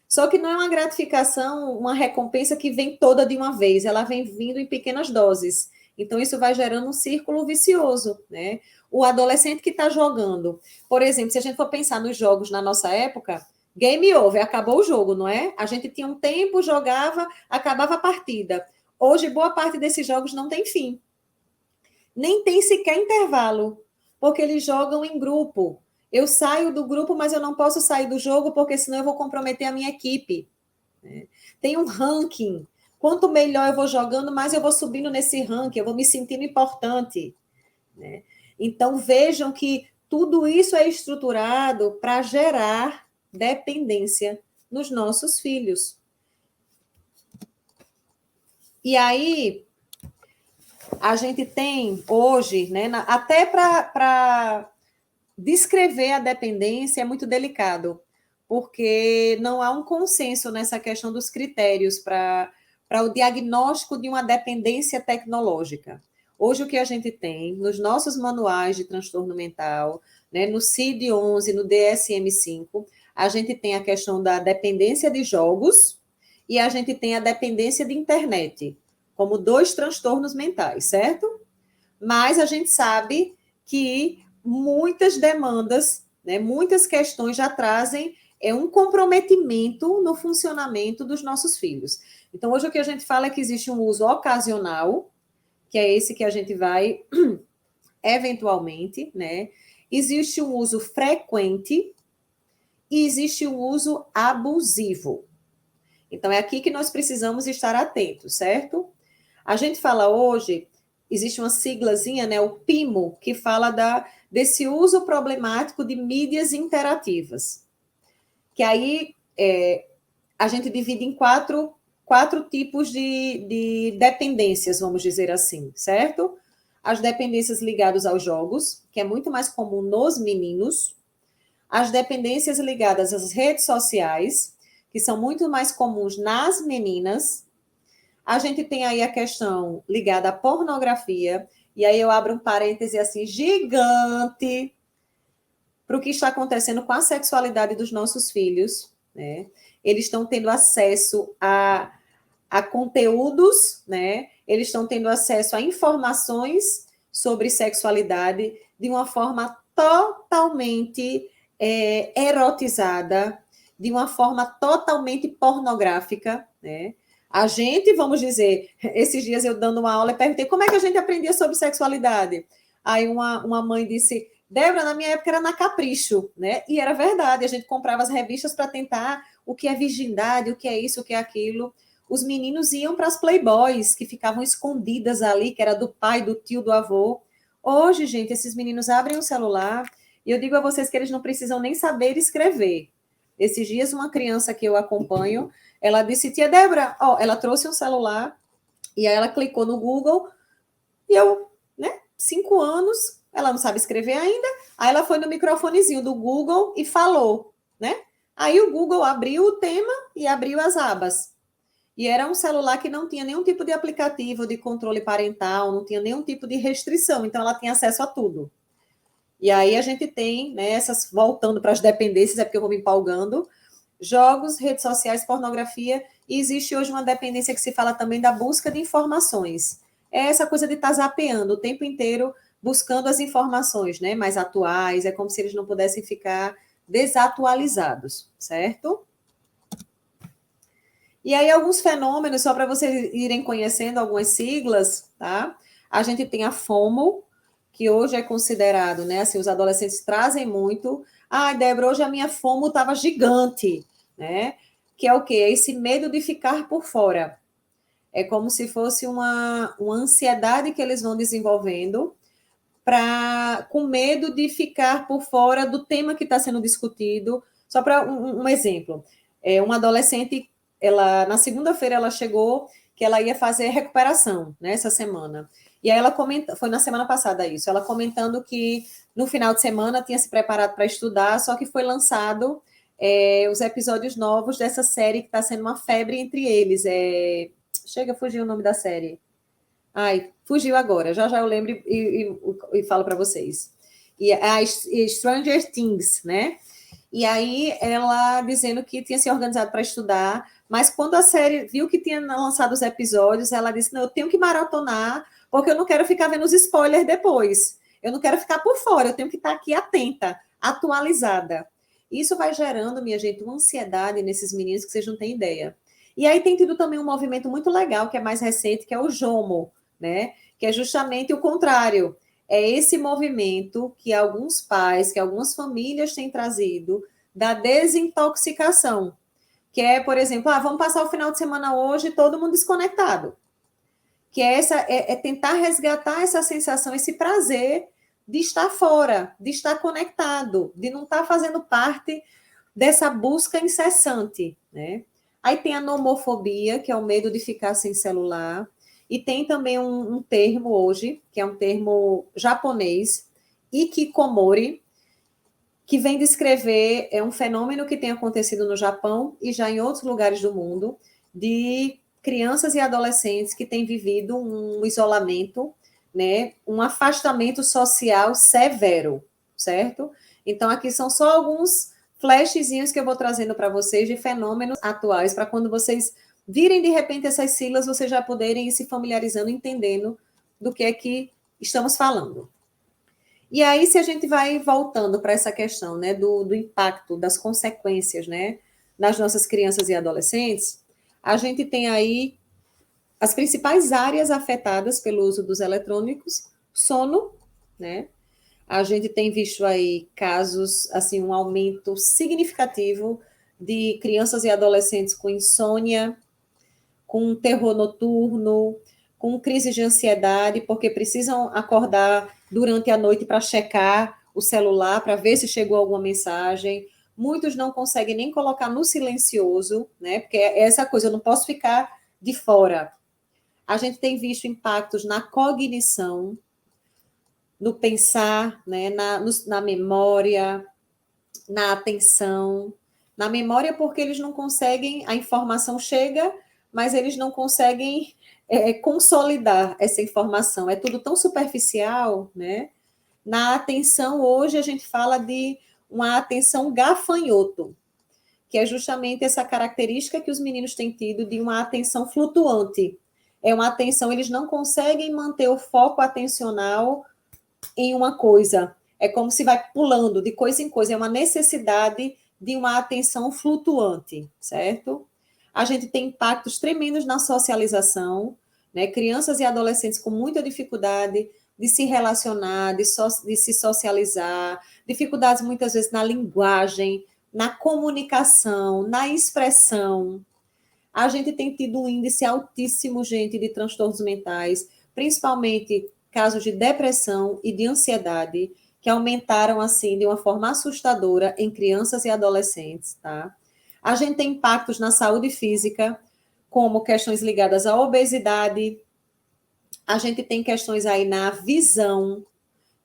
Só que não é uma gratificação, uma recompensa que vem toda de uma vez, ela vem vindo em pequenas doses. Então, isso vai gerando um círculo vicioso, né? O adolescente que está jogando, por exemplo, se a gente for pensar nos jogos na nossa época, game over, acabou o jogo, não é? A gente tinha um tempo, jogava, acabava a partida. Hoje, boa parte desses jogos não tem fim. Nem tem sequer intervalo, porque eles jogam em grupo. Eu saio do grupo, mas eu não posso sair do jogo, porque senão eu vou comprometer a minha equipe. Tem um ranking. Quanto melhor eu vou jogando, mais eu vou subindo nesse ranking, eu vou me sentindo importante. Então, vejam que tudo isso é estruturado para gerar dependência nos nossos filhos. E aí, a gente tem hoje, né, até para descrever a dependência é muito delicado, porque não há um consenso nessa questão dos critérios para o diagnóstico de uma dependência tecnológica. Hoje, o que a gente tem nos nossos manuais de transtorno mental, né, no CID-11, no DSM-5, a gente tem a questão da dependência de jogos e a gente tem a dependência de internet, como 2 transtornos mentais, certo? Mas a gente sabe que muitas demandas, né, muitas questões já trazem um comprometimento no funcionamento dos nossos filhos. Então, hoje o que a gente fala é que existe um uso ocasional, que é esse que a gente vai eventualmente, né? Existe um uso frequente e existe um uso abusivo. Então, é aqui que nós precisamos estar atentos, certo? A gente fala hoje, existe uma siglazinha, né, o PIMO, que fala desse uso problemático de mídias interativas. Que aí a gente divide em quatro tipos de dependências, vamos dizer assim, certo? As dependências ligadas aos jogos, que é muito mais comum nos meninos. As dependências ligadas às redes sociais, que são muito mais comuns nas meninas. A gente tem aí a questão ligada à pornografia, e aí eu abro um parêntese assim gigante para o que está acontecendo com a sexualidade dos nossos filhos, né? Eles estão tendo acesso a conteúdos, né? Eles estão tendo acesso a informações sobre sexualidade de uma forma totalmente erotizada, de uma forma totalmente pornográfica, né? A gente, vamos dizer, esses dias eu dando uma aula, eu perguntei como é que a gente aprendia sobre sexualidade. Aí uma mãe disse, Débora, na minha época era na Capricho, né? E era verdade, a gente comprava as revistas para tentar o que é virgindade, o que é isso, o que é aquilo. Os meninos iam para as Playboys, que ficavam escondidas ali, que era do pai, do tio, do avô. Hoje, gente, esses meninos abrem o celular e eu digo a vocês que eles não precisam nem saber escrever. Esses dias, uma criança que eu acompanho, ela disse, tia Débora, ela trouxe um celular e aí ela clicou no Google e eu, 5 anos, ela não sabe escrever ainda, aí ela foi no microfonezinho do Google e falou, né? Aí o Google abriu o tema e abriu as abas. E era um celular que não tinha nenhum tipo de aplicativo de controle parental, não tinha nenhum tipo de restrição, então ela tinha acesso a tudo. E aí a gente tem, né, essas, voltando para as dependências, é porque eu vou me empolgando, jogos, redes sociais, pornografia, e existe hoje uma dependência que se fala também da busca de informações. É essa coisa de estar zapeando o tempo inteiro, buscando as informações, né, mais atuais, é como se eles não pudessem ficar desatualizados, certo? E aí, alguns fenômenos, só para vocês irem conhecendo algumas siglas, tá? A gente tem a FOMO, que hoje é considerado, né? Assim, os adolescentes trazem muito. Débora, hoje a minha FOMO estava gigante, né? Que é o quê? É esse medo de ficar por fora. É como se fosse uma ansiedade que eles vão desenvolvendo com medo de ficar por fora do tema que está sendo discutido. Só para um exemplo. Uma adolescente, na segunda-feira, ela chegou que ela ia fazer recuperação, né, essa semana. E aí ela comenta, foi na semana passada isso, ela comentando que no final de semana tinha se preparado para estudar, só que foi lançado os episódios novos dessa série que está sendo uma febre entre eles. Chega, fugiu o nome da série. Fugiu agora, já eu lembro e falo para vocês. E a Stranger Things, né? E aí ela dizendo que tinha se organizado para estudar, mas quando a série viu que tinha lançado os episódios, ela disse, não, eu tenho que maratonar, porque eu não quero ficar vendo os spoilers depois. Eu não quero ficar por fora, eu tenho que estar aqui atenta, atualizada. Isso vai gerando, minha gente, uma ansiedade nesses meninos que vocês não têm ideia. E aí tem tido também um movimento muito legal, que é mais recente, que é o JOMO, né? Que é justamente o contrário. É esse movimento que alguns pais, que algumas famílias têm trazido da desintoxicação. Que é, por exemplo, vamos passar o final de semana hoje todo mundo desconectado. Que é tentar resgatar essa sensação, esse prazer de estar fora, de estar conectado, de não estar fazendo parte dessa busca incessante, né? Aí tem a nomofobia, que é o medo de ficar sem celular, e tem também um termo hoje, que é um termo japonês, hikikomori, que vem descrever um fenômeno que tem acontecido no Japão e já em outros lugares do mundo, de crianças e adolescentes que têm vivido um isolamento, né, um afastamento social severo, certo? Então, aqui são só alguns flashzinhos que eu vou trazendo para vocês de fenômenos atuais, para quando vocês virem de repente essas siglas, vocês já poderem ir se familiarizando, entendendo do que é que estamos falando. E aí, se a gente vai voltando para essa questão, né, do impacto, das consequências, né, nas nossas crianças e adolescentes, a gente tem aí as principais áreas afetadas pelo uso dos eletrônicos: sono, né? A gente tem visto aí casos, assim, um aumento significativo de crianças e adolescentes com insônia, com terror noturno, com crise de ansiedade, porque precisam acordar durante a noite para checar o celular, para ver se chegou alguma mensagem. Muitos não conseguem nem colocar no silencioso, né? Porque é essa coisa, eu não posso ficar de fora. A gente tem visto impactos na cognição, no pensar, né? na memória, na atenção. Na memória, porque eles não conseguem, a informação chega, mas eles não conseguem consolidar essa informação. É tudo tão superficial, né? Na atenção, hoje a gente fala de uma atenção gafanhoto, que é justamente essa característica que os meninos têm tido de uma atenção flutuante. É uma atenção, eles não conseguem manter o foco atencional em uma coisa. É como se vai pulando de coisa em coisa. É uma necessidade de uma atenção flutuante, certo? A gente tem impactos tremendos na socialização, né? Crianças e adolescentes com muita dificuldade de se relacionar, de se socializar, dificuldades muitas vezes na linguagem, na comunicação, na expressão. A gente tem tido um índice altíssimo, gente, de transtornos mentais, principalmente casos de depressão e de ansiedade, que aumentaram, assim, de uma forma assustadora em crianças e adolescentes, tá? A gente tem impactos na saúde física, como questões ligadas à obesidade. A gente tem questões aí na visão.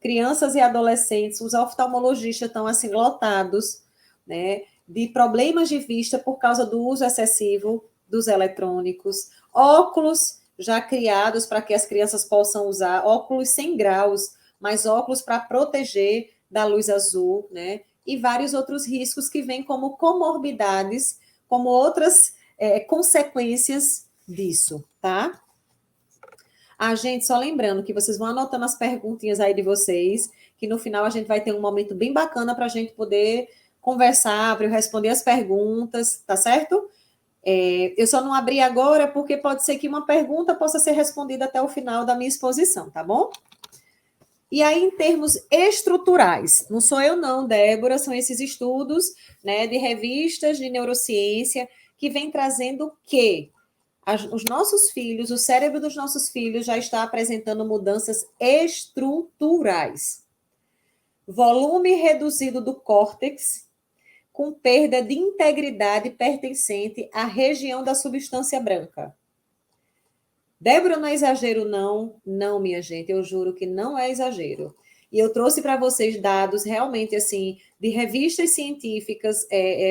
Crianças e adolescentes, os oftalmologistas estão, assim, lotados, né, de problemas de vista por causa do uso excessivo dos eletrônicos. Óculos já criados para que as crianças possam usar, óculos 100 graus, mas óculos para proteger da luz azul, né? E vários outros riscos que vêm como comorbidades, como outras consequências disso, tá? A gente, só lembrando que vocês vão anotando as perguntinhas aí de vocês, que no final a gente vai ter um momento bem bacana para a gente poder conversar, para eu responder as perguntas, tá certo? Eu só não abri agora porque pode ser que uma pergunta possa ser respondida até o final da minha exposição, tá bom? E aí, em termos estruturais, não sou eu não, Débora, são esses estudos, né, de revistas de neurociência que vem trazendo que os nossos filhos, o cérebro dos nossos filhos já está apresentando mudanças estruturais. Volume reduzido do córtex, com perda de integridade pertencente à região da substância branca. Débora, não é exagero, não? Não, minha gente, eu juro que não é exagero. E eu trouxe para vocês dados realmente, assim, de revistas científicas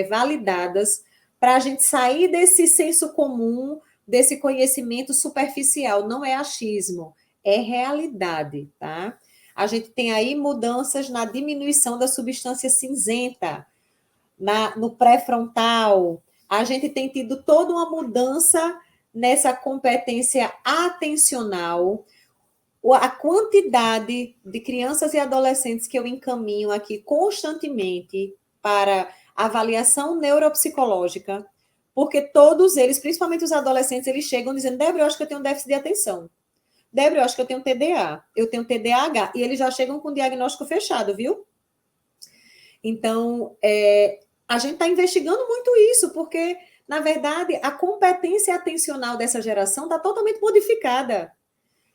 validadas, para a gente sair desse senso comum, desse conhecimento superficial. Não é achismo, é realidade, tá? A gente tem aí mudanças na diminuição da substância cinzenta, no pré-frontal. A gente tem tido toda uma mudança nessa competência atencional. A quantidade de crianças e adolescentes que eu encaminho aqui constantemente para avaliação neuropsicológica, porque todos eles, principalmente os adolescentes, eles chegam dizendo: Débora, eu acho que eu tenho déficit de atenção. Débora, eu acho que eu tenho TDA, eu tenho TDAH, e eles já chegam com o diagnóstico fechado, viu? Então, a gente está investigando muito isso, porque, na verdade, a competência atencional dessa geração está totalmente modificada.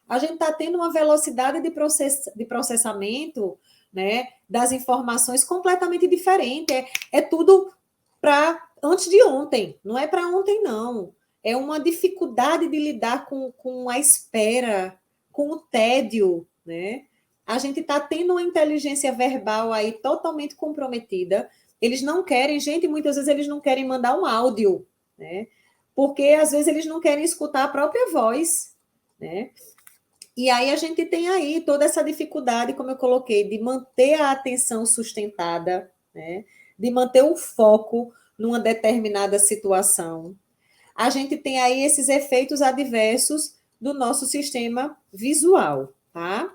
A gente está tendo uma velocidade de processamento, né, das informações completamente diferente. É tudo para antes de ontem, não é para ontem, não. É uma dificuldade de lidar com a espera, com o tédio, né? A gente está tendo uma inteligência verbal aí totalmente comprometida. Eles não querem, gente, muitas vezes eles não querem mandar um áudio, né? Porque às vezes eles não querem escutar a própria voz, né? E aí a gente tem aí toda essa dificuldade, como eu coloquei, de manter a atenção sustentada, né? De manter o foco numa determinada situação. A gente tem aí esses efeitos adversos do nosso sistema visual, tá?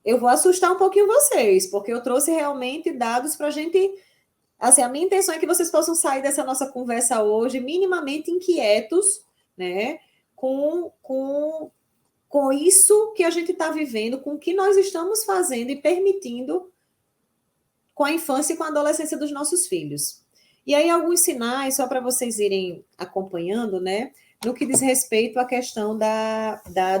Eu vou assustar um pouquinho vocês, porque eu trouxe realmente dados para a gente. Assim, a minha intenção é que vocês possam sair dessa nossa conversa hoje minimamente inquietos, né? Com isso que a gente está vivendo, com o que nós estamos fazendo e permitindo com a infância e com a adolescência dos nossos filhos. E aí, alguns sinais, só para vocês irem acompanhando, né? No que diz respeito à questão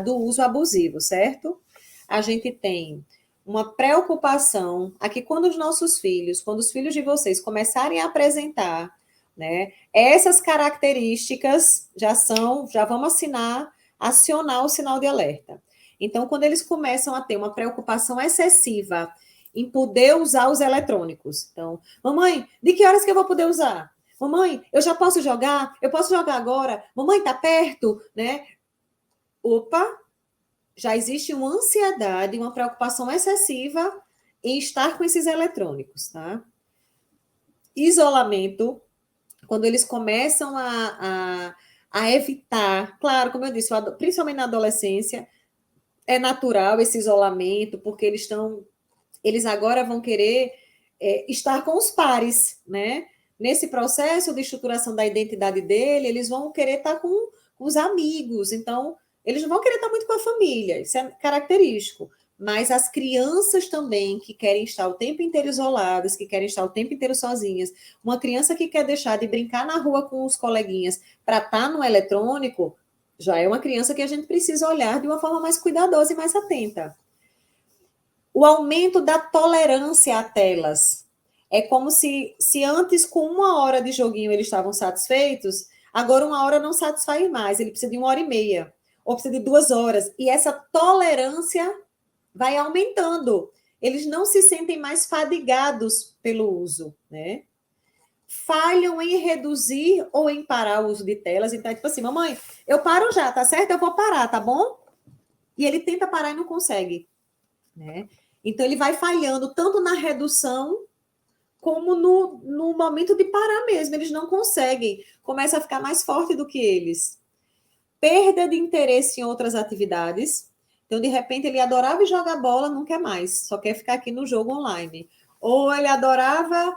do uso abusivo, certo? A gente tem uma preocupação aqui quando os nossos filhos, quando os filhos de vocês começarem a apresentar, né, essas características já vamos acionar o sinal de alerta. Então, quando eles começam a ter uma preocupação excessiva em poder usar os eletrônicos. Então, mamãe, de que horas que eu vou poder usar? Mamãe, eu já posso jogar? Eu posso jogar agora? Mamãe, tá perto? Né? Opa, já existe uma ansiedade, uma preocupação excessiva em estar com esses eletrônicos, tá? Isolamento, quando eles começam a evitar, claro, como eu disse, principalmente na adolescência, é natural esse isolamento, porque eles agora vão querer estar com os pares, né? Nesse processo de estruturação da identidade dele, eles vão querer estar com os amigos, então eles não vão querer estar muito com a família, isso é característico. Mas as crianças também que querem estar o tempo inteiro isoladas, que querem estar o tempo inteiro sozinhas, uma criança que quer deixar de brincar na rua com os coleguinhas para estar no eletrônico, já é uma criança que a gente precisa olhar de uma forma mais cuidadosa e mais atenta. O aumento da tolerância a telas. É como se antes, com 1 hora de joguinho, eles estavam satisfeitos, agora 1 hora não satisfaz mais, ele precisa de 1 hora e meia, ou precisa de 2 horas. E essa tolerância vai aumentando. Eles não se sentem mais fadigados pelo uso, né? Falham em reduzir ou em parar o uso de telas. Então, é tipo assim, mamãe, eu paro já, tá certo? Eu vou parar, tá bom? E ele tenta parar e não consegue, né? Então, ele vai falhando tanto na redução como no momento de parar mesmo. Eles não conseguem. Começa a ficar mais forte do que eles. Perda de interesse em outras atividades. Então, de repente, ele adorava jogar bola, não quer mais. Só quer ficar aqui no jogo online. Ou ele adorava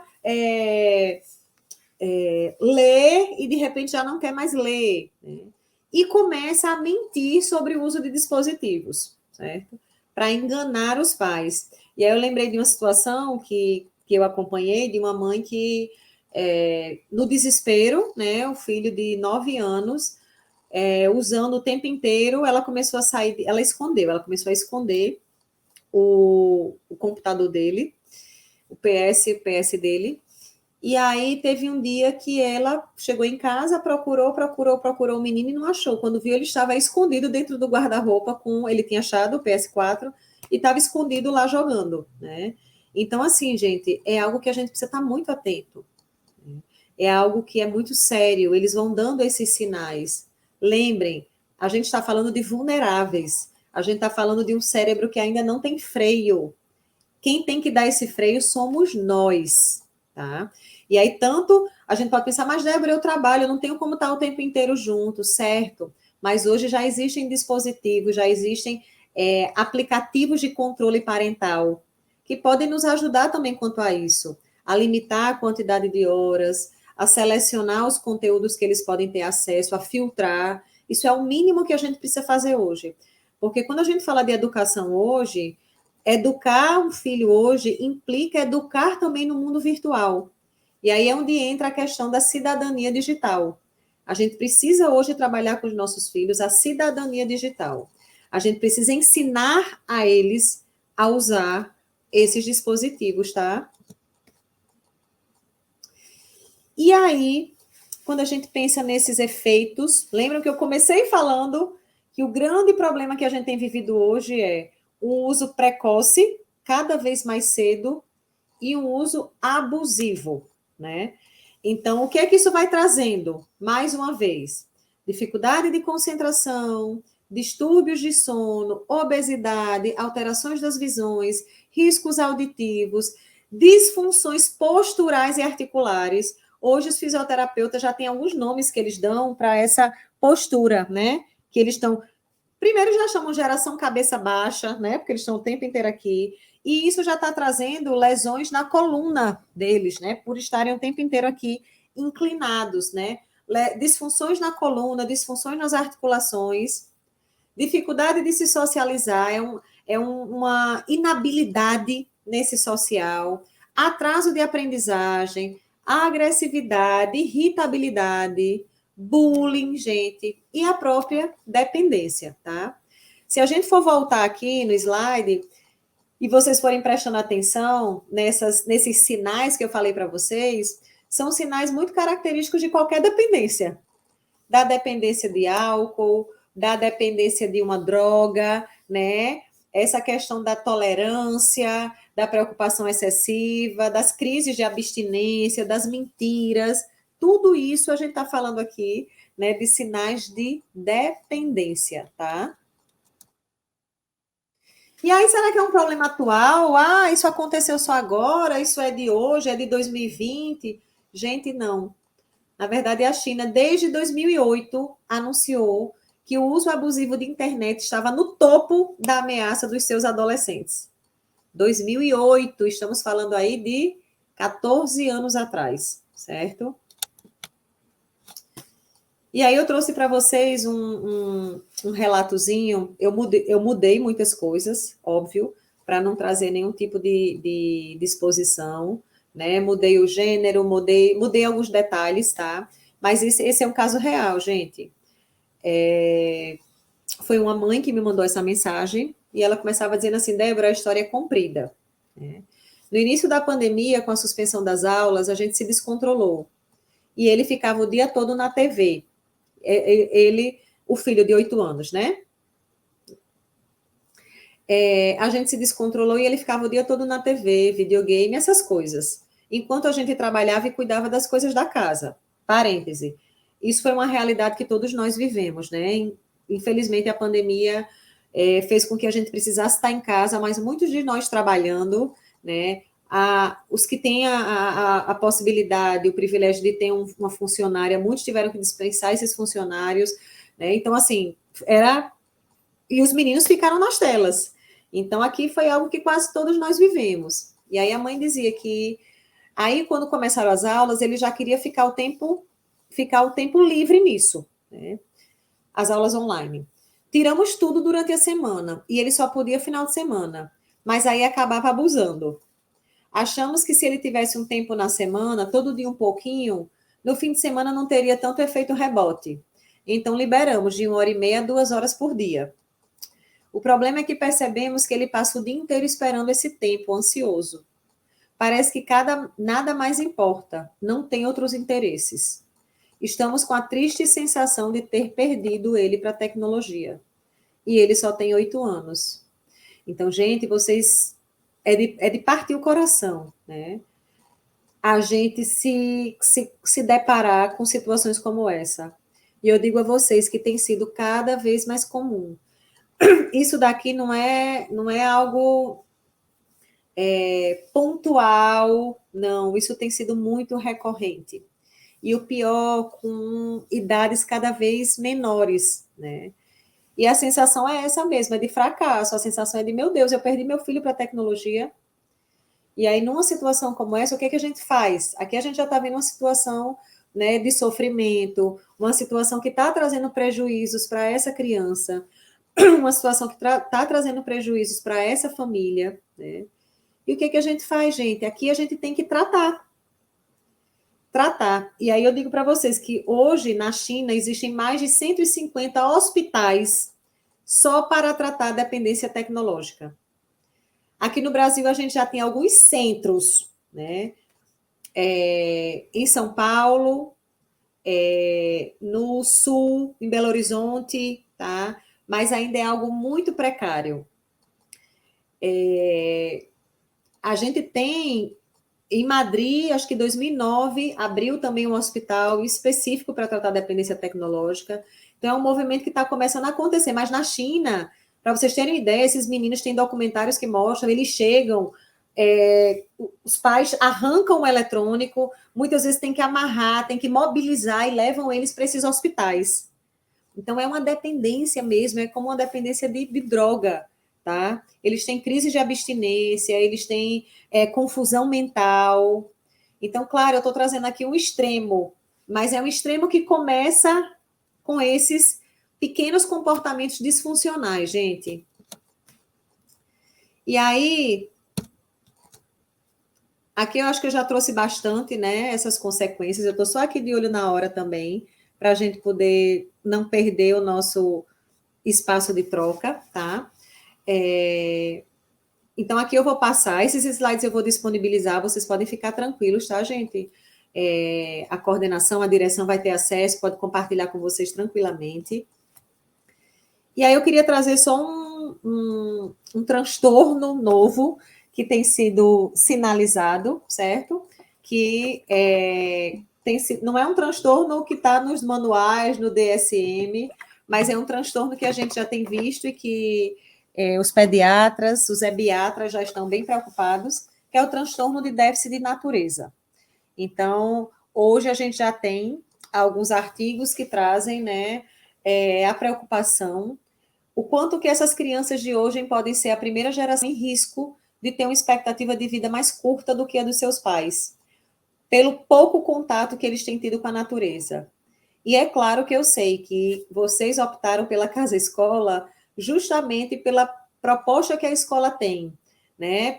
ler e, de repente, já não quer mais ler. Né? E começa a mentir sobre o uso de dispositivos, certo? Para enganar os pais. E aí eu lembrei de uma situação que eu acompanhei, de uma mãe que, no desespero, né, o filho de 9 anos, usando o tempo inteiro, ela começou ela começou a esconder o computador dele, o PS dele, e aí teve um dia que ela chegou em casa, procurou o menino e não achou. Quando viu, ele estava escondido dentro do guarda-roupa, ele tinha achado o PS4 e estava escondido lá jogando, né? Então, assim, gente, é algo que a gente precisa estar muito atento. Né? É algo que é muito sério, eles vão dando esses sinais. Lembrem, a gente está falando de vulneráveis, a gente está falando de um cérebro que ainda não tem freio. Quem tem que dar esse freio somos nós, tá? E aí, tanto a gente pode pensar, mas Débora, eu trabalho, eu não tenho como estar o tempo inteiro junto, certo? Mas hoje já existem dispositivos, já existem aplicativos de controle parental que podem nos ajudar também quanto a isso, a limitar a quantidade de horas, a selecionar os conteúdos que eles podem ter acesso, a filtrar. Isso é o mínimo que a gente precisa fazer hoje. Porque quando a gente fala de educação hoje, educar um filho hoje implica educar também no mundo virtual. E aí é onde entra a questão da cidadania digital. A gente precisa hoje trabalhar com os nossos filhos a cidadania digital. A gente precisa ensinar a eles a usar esses dispositivos, tá? E aí, quando a gente pensa nesses efeitos, lembram que eu comecei falando que o grande problema que a gente tem vivido hoje é o uso precoce, cada vez mais cedo, e um uso abusivo, né? Então, o que é que isso vai trazendo? Mais uma vez, dificuldade de concentração, distúrbios de sono, obesidade, alterações das visões, riscos auditivos, disfunções posturais e articulares. Hoje, os fisioterapeutas já têm alguns nomes que eles dão para essa postura, né? Que eles estão. Primeiro, já chamam geração cabeça baixa, né? Porque eles estão o tempo inteiro aqui. E isso já está trazendo lesões na coluna deles, né? Por estarem o tempo inteiro aqui inclinados, né? Disfunções na coluna, disfunções nas articulações, dificuldade de se socializar, uma inabilidade nesse social, atraso de aprendizagem, agressividade, irritabilidade, bullying, gente, e a própria dependência, tá? Se a gente for voltar aqui no slide e vocês forem prestando atenção nesses sinais que eu falei para vocês, são sinais muito característicos de qualquer dependência. Da dependência de álcool, da dependência de uma droga, né? Essa questão da tolerância, da preocupação excessiva, das crises de abstinência, das mentiras, tudo isso a gente está falando aqui, né, de sinais de dependência, tá? E aí, será que é um problema atual? Ah, isso aconteceu só agora, isso é de hoje, é de 2020? Gente, não. Na verdade, a China, desde 2008, anunciou que o uso abusivo de internet estava no topo da ameaça dos seus adolescentes. 2008, estamos falando aí de 14 anos atrás, certo? E aí eu trouxe para vocês um relatozinho. Eu mudei muitas coisas, óbvio, para não trazer nenhum tipo de disposição, né? Mudei o gênero, mudei alguns detalhes, tá? Mas esse é um caso real, gente. Foi uma mãe que me mandou essa mensagem e ela começava dizendo assim: Débora, a história é comprida, né? No início da pandemia, com a suspensão das aulas, a gente se descontrolou. E ele ficava o dia todo na TV. Ele, o filho de 8 anos, né? A gente se descontrolou e ele ficava o dia todo na TV, videogame, essas coisas. Enquanto a gente trabalhava e cuidava das coisas da casa. Parêntese. Isso foi uma realidade que todos nós vivemos, né? Infelizmente, a pandemia fez com que a gente precisasse estar em casa, mas muitos de nós trabalhando, né? Os que têm a possibilidade, o privilégio de ter uma funcionária, muitos tiveram que dispensar esses funcionários, né? Então, assim, e os meninos ficaram nas telas. Então, aqui foi algo que quase todos nós vivemos. E aí a mãe dizia que, aí quando começaram as aulas, ele já queria ficar o tempo livre nisso, né? As aulas online. Tiramos tudo durante a semana, e ele só podia final de semana, mas aí acabava abusando. Achamos que se ele tivesse um tempo na semana, todo dia um pouquinho, no fim de semana não teria tanto efeito rebote. Então, liberamos de 1h30 a 2 horas por dia. O problema é que percebemos que ele passa o dia inteiro esperando esse tempo, ansioso. Parece que nada mais importa, não tem outros interesses. Estamos com a triste sensação de ter perdido ele para a tecnologia. E ele só tem 8 anos. Então, gente, vocês... É de partir o coração, né? A gente se deparar com situações como essa. E eu digo a vocês que tem sido cada vez mais comum. Isso daqui não é algo pontual, não. Isso tem sido muito recorrente. E o pior, com idades cada vez menores, né? E a sensação é essa mesma, é de fracasso. A sensação é de, meu Deus, eu perdi meu filho para a tecnologia. E aí, numa situação como essa, o que a gente faz? Aqui a gente já está vendo uma situação, né, de sofrimento, uma situação que está trazendo prejuízos para essa criança, uma situação que está trazendo prejuízos para essa família, né? E o que a gente faz, gente? Aqui a gente tem que tratar. E aí eu digo para vocês que hoje, na China, existem mais de 150 hospitais só para tratar a dependência tecnológica. Aqui no Brasil, a gente já tem alguns centros, né? Em São Paulo, no Sul, em Belo Horizonte, tá? Mas ainda é algo muito precário. A gente tem, em Madrid, acho que em 2009, abriu também um hospital específico para tratar dependência tecnológica. Então, é um movimento que está começando a acontecer. Mas na China, para vocês terem ideia, esses meninos têm documentários que mostram, eles chegam, os pais arrancam o eletrônico, muitas vezes tem que amarrar, tem que mobilizar e levam eles para esses hospitais. Então, é uma dependência mesmo, é como uma dependência de droga, tá? Eles têm crise de abstinência, eles têm confusão mental. Então, claro, eu estou trazendo aqui um extremo, mas é um extremo que começa com esses pequenos comportamentos disfuncionais, gente. E aí, aqui eu acho que eu já trouxe bastante, né, essas consequências. Eu estou só aqui de olho na hora também, para a gente poder não perder o nosso espaço de troca, tá? Então, aqui eu vou passar, esses slides eu vou disponibilizar, vocês podem ficar tranquilos, tá, gente? A coordenação, a direção vai ter acesso, pode compartilhar com vocês tranquilamente. E aí eu queria trazer só um transtorno novo que tem sido sinalizado, certo? Que não é um transtorno que está nos manuais, no DSM, mas é um transtorno que a gente já tem visto e que os pediatras, os ebiatras já estão bem preocupados, que é o transtorno de déficit de natureza. Então, hoje a gente já tem alguns artigos que trazem, né, a preocupação, o quanto que essas crianças de hoje podem ser a primeira geração em risco de ter uma expectativa de vida mais curta do que a dos seus pais, pelo pouco contato que eles têm tido com a natureza. E é claro que eu sei que vocês optaram pela casa-escola justamente pela proposta que a escola tem, né?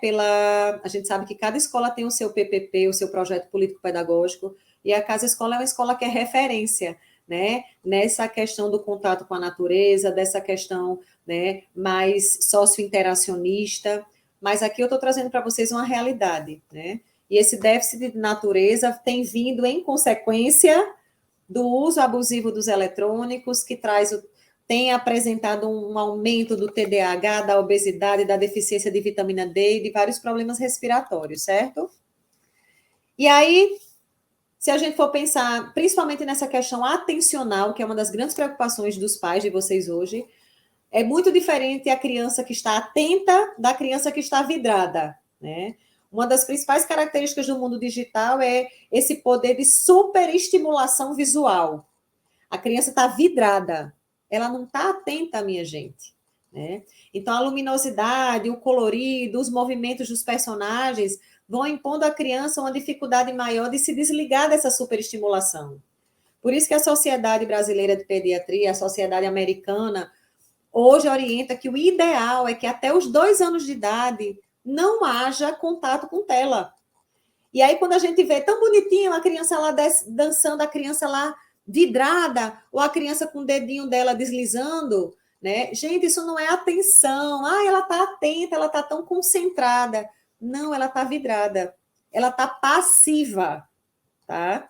A gente sabe que cada escola tem o seu PPP, o seu projeto político-pedagógico, e a casa-escola é uma escola que é referência, né? Nessa questão do contato com a natureza, dessa questão, né, mais socio-interacionista. Mas aqui eu estou trazendo para vocês uma realidade, né? E esse déficit de natureza tem vindo em consequência do uso abusivo dos eletrônicos, que tem apresentado um aumento do TDAH, da obesidade, da deficiência de vitamina D e de vários problemas respiratórios, certo? E aí, se a gente for pensar, principalmente nessa questão atencional, que é uma das grandes preocupações dos pais de vocês hoje, é muito diferente a criança que está atenta da criança que está vidrada, né? Uma das principais características do mundo digital é esse poder de superestimulação visual. A criança está vidrada, ela não está atenta, minha gente, né? Então, a luminosidade, o colorido, os movimentos dos personagens vão impondo à criança uma dificuldade maior de se desligar dessa superestimulação. Por isso que a Sociedade Brasileira de Pediatria, a Sociedade Americana, hoje orienta que o ideal é que até os 2 anos de idade não haja contato com tela. E aí, quando a gente vê tão bonitinho a criança lá dançando, a criança lá vidrada, ou a criança com o dedinho dela deslizando, né? Gente, isso não é atenção. Ela está atenta, ela está tão concentrada. Não, ela está vidrada. Ela está passiva, tá?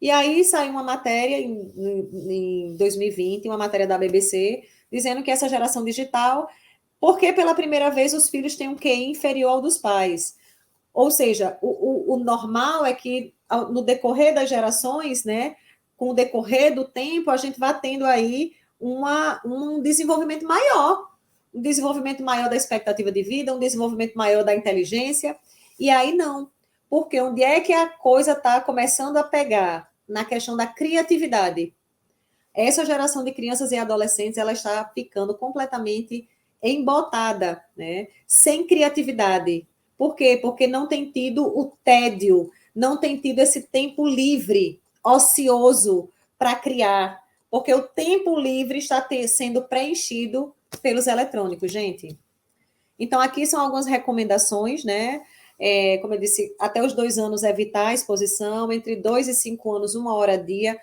E aí saiu uma matéria em 2020, uma matéria da BBC, dizendo que essa geração digital, porque pela primeira vez os filhos têm um QI inferior ao dos pais. Ou seja, o normal é que no decorrer das gerações, né, com o decorrer do tempo, a gente vai tendo aí um desenvolvimento maior da expectativa de vida, um desenvolvimento maior da inteligência, e aí não. Porque onde é que a coisa está começando a pegar? Na questão da criatividade. Essa geração de crianças e adolescentes, ela está ficando completamente embotada, né? Sem criatividade. Por quê? Porque não tem tido o tédio, não tem tido esse tempo livre, ocioso, para criar. Porque o tempo livre está sendo preenchido pelos eletrônicos, gente. Então, aqui são algumas recomendações, né? Como eu disse, até os 2 anos evitar a exposição, entre 2 e 5 anos, 1 hora a dia,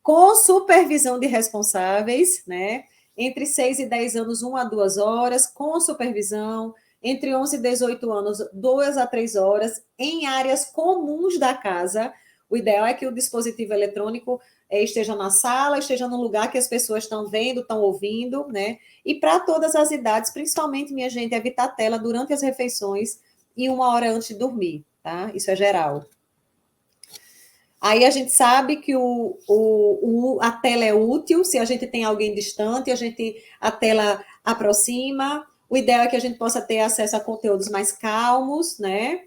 com supervisão de responsáveis, né? entre 6 e 10 anos, 1 a 2 horas, com supervisão, entre 11 e 18 anos, 2 a 3 horas, em áreas comuns da casa. O ideal é que o dispositivo eletrônico esteja na sala, esteja no lugar que as pessoas estão vendo, estão ouvindo, né? E para todas as idades, principalmente, minha gente, evitar tela durante as refeições e 1 hora antes de dormir, tá? Isso é geral. Aí a gente sabe que a tela é útil, se a gente tem alguém distante, a tela aproxima. O ideal é que a gente possa ter acesso a conteúdos mais calmos, né?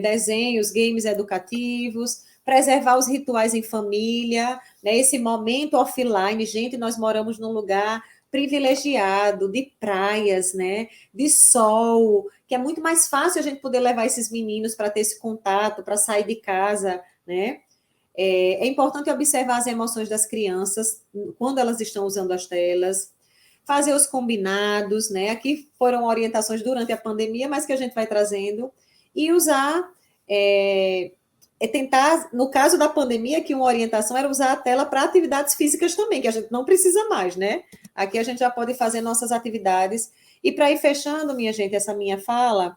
Desenhos, games educativos, preservar os rituais em família, né? Esse momento offline, gente, nós moramos num lugar privilegiado, de praias, né? De sol, que é muito mais fácil a gente poder levar esses meninos para ter esse contato, para sair de casa, né? É importante observar as emoções das crianças quando elas estão usando as telas, fazer os combinados, né? Aqui foram orientações durante a pandemia, mas que a gente vai trazendo, e usar, tentar, no caso da pandemia, que uma orientação era usar a tela para atividades físicas também, que a gente não precisa mais, né? Aqui a gente já pode fazer nossas atividades. E para ir fechando, minha gente, essa minha fala,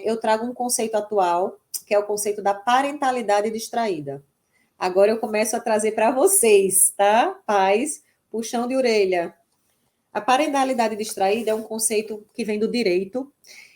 eu trago um conceito atual, que é o conceito da parentalidade distraída. Agora eu começo a trazer para vocês, tá? Pais, puxão de orelha. A parentalidade distraída é um conceito que vem do direito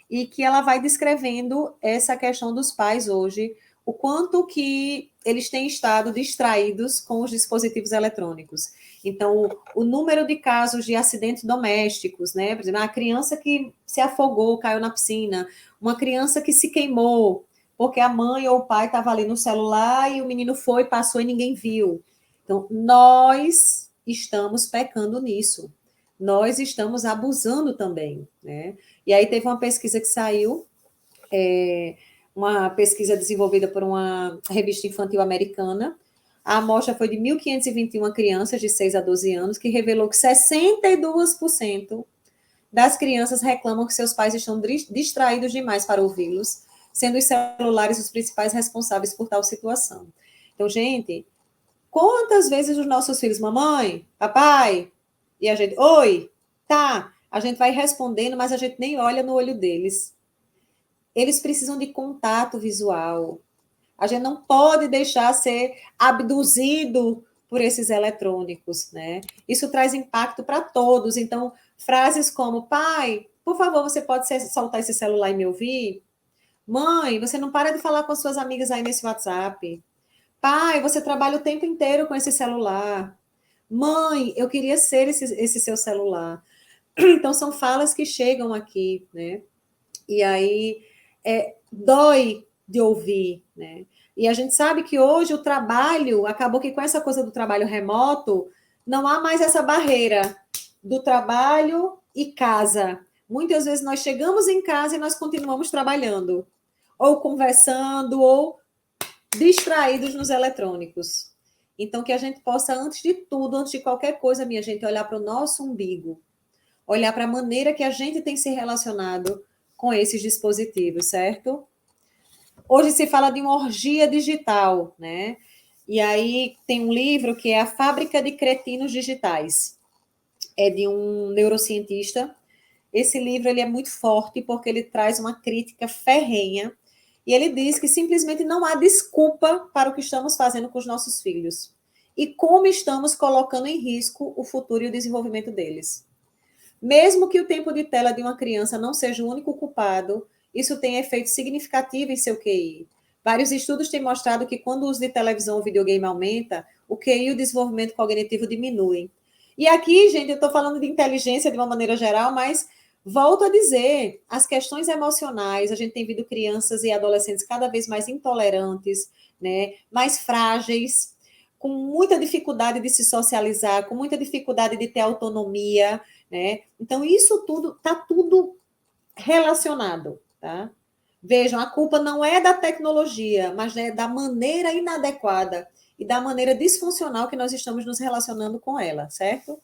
e que ela vai descrevendo essa questão dos pais hoje, o quanto que eles têm estado distraídos com os dispositivos eletrônicos. Então, o número de casos de acidentes domésticos, né? Por exemplo, a criança que se afogou, caiu na piscina, uma criança que se queimou, porque a mãe ou o pai estava ali no celular e o menino foi, passou e ninguém viu. Então, nós estamos pecando nisso. Nós estamos abusando também, né? E aí teve uma pesquisa que saiu, uma pesquisa desenvolvida por uma revista infantil americana. A amostra foi de 1.521 crianças de 6 a 12 anos, que revelou que 62% das crianças reclamam que seus pais estão distraídos demais para ouvi-los, sendo os celulares os principais responsáveis por tal situação. Então, gente, quantas vezes os nossos filhos, mamãe, papai, e a gente, oi, tá, a gente vai respondendo, mas a gente nem olha no olho deles. Eles precisam de contato visual. A gente não pode deixar ser abduzido por esses eletrônicos, né? Isso traz impacto para todos. Então, frases como, pai, por favor, você pode soltar esse celular e me ouvir? Mãe, você não para de falar com as suas amigas aí nesse WhatsApp. Pai, você trabalha o tempo inteiro com esse celular. Mãe, eu queria ser esse seu celular. Então, são falas que chegam aqui, né? E aí, dói de ouvir, né? E a gente sabe que hoje o trabalho, acabou que com essa coisa do trabalho remoto, não há mais essa barreira do trabalho e casa. Muitas vezes nós chegamos em casa e nós continuamos trabalhando, ou conversando, ou distraídos nos eletrônicos. Então, que a gente possa, antes de tudo, antes de qualquer coisa, minha gente, olhar para o nosso umbigo, olhar para a maneira que a gente tem se relacionado com esses dispositivos, certo? Hoje se fala de uma orgia digital, né? E aí tem um livro que é A Fábrica de Cretinos Digitais. É de um neurocientista. Esse livro ele é muito forte porque ele traz uma crítica ferrenha e ele diz que simplesmente não há desculpa para o que estamos fazendo com os nossos filhos e como estamos colocando em risco o futuro e o desenvolvimento deles. Mesmo que o tempo de tela de uma criança não seja o único culpado, isso tem efeito significativo em seu QI. Vários estudos têm mostrado que quando o uso de televisão ou videogame aumenta, o QI e o desenvolvimento cognitivo diminuem. E aqui, gente, eu estou falando de inteligência de uma maneira geral, mas volto a dizer, as questões emocionais, a gente tem visto crianças e adolescentes cada vez mais intolerantes, né, mais frágeis, com muita dificuldade de se socializar, com muita dificuldade de ter autonomia, né? Então, isso tudo está tudo relacionado, tá? Vejam, a culpa não é da tecnologia, mas é da maneira inadequada e da maneira disfuncional que nós estamos nos relacionando com ela, certo?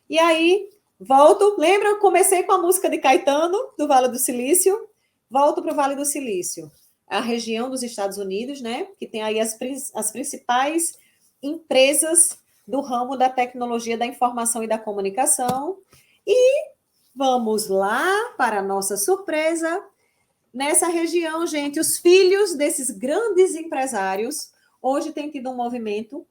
E aí, volto, lembra, eu comecei com a música de Caetano, do Vale do Silício, volto para o Vale do Silício, a região dos Estados Unidos, né, que tem aí as principais empresas do ramo da tecnologia da informação e da comunicação. E vamos lá, para a nossa surpresa, nessa região, gente, os filhos desses grandes empresários hoje têm tido um movimento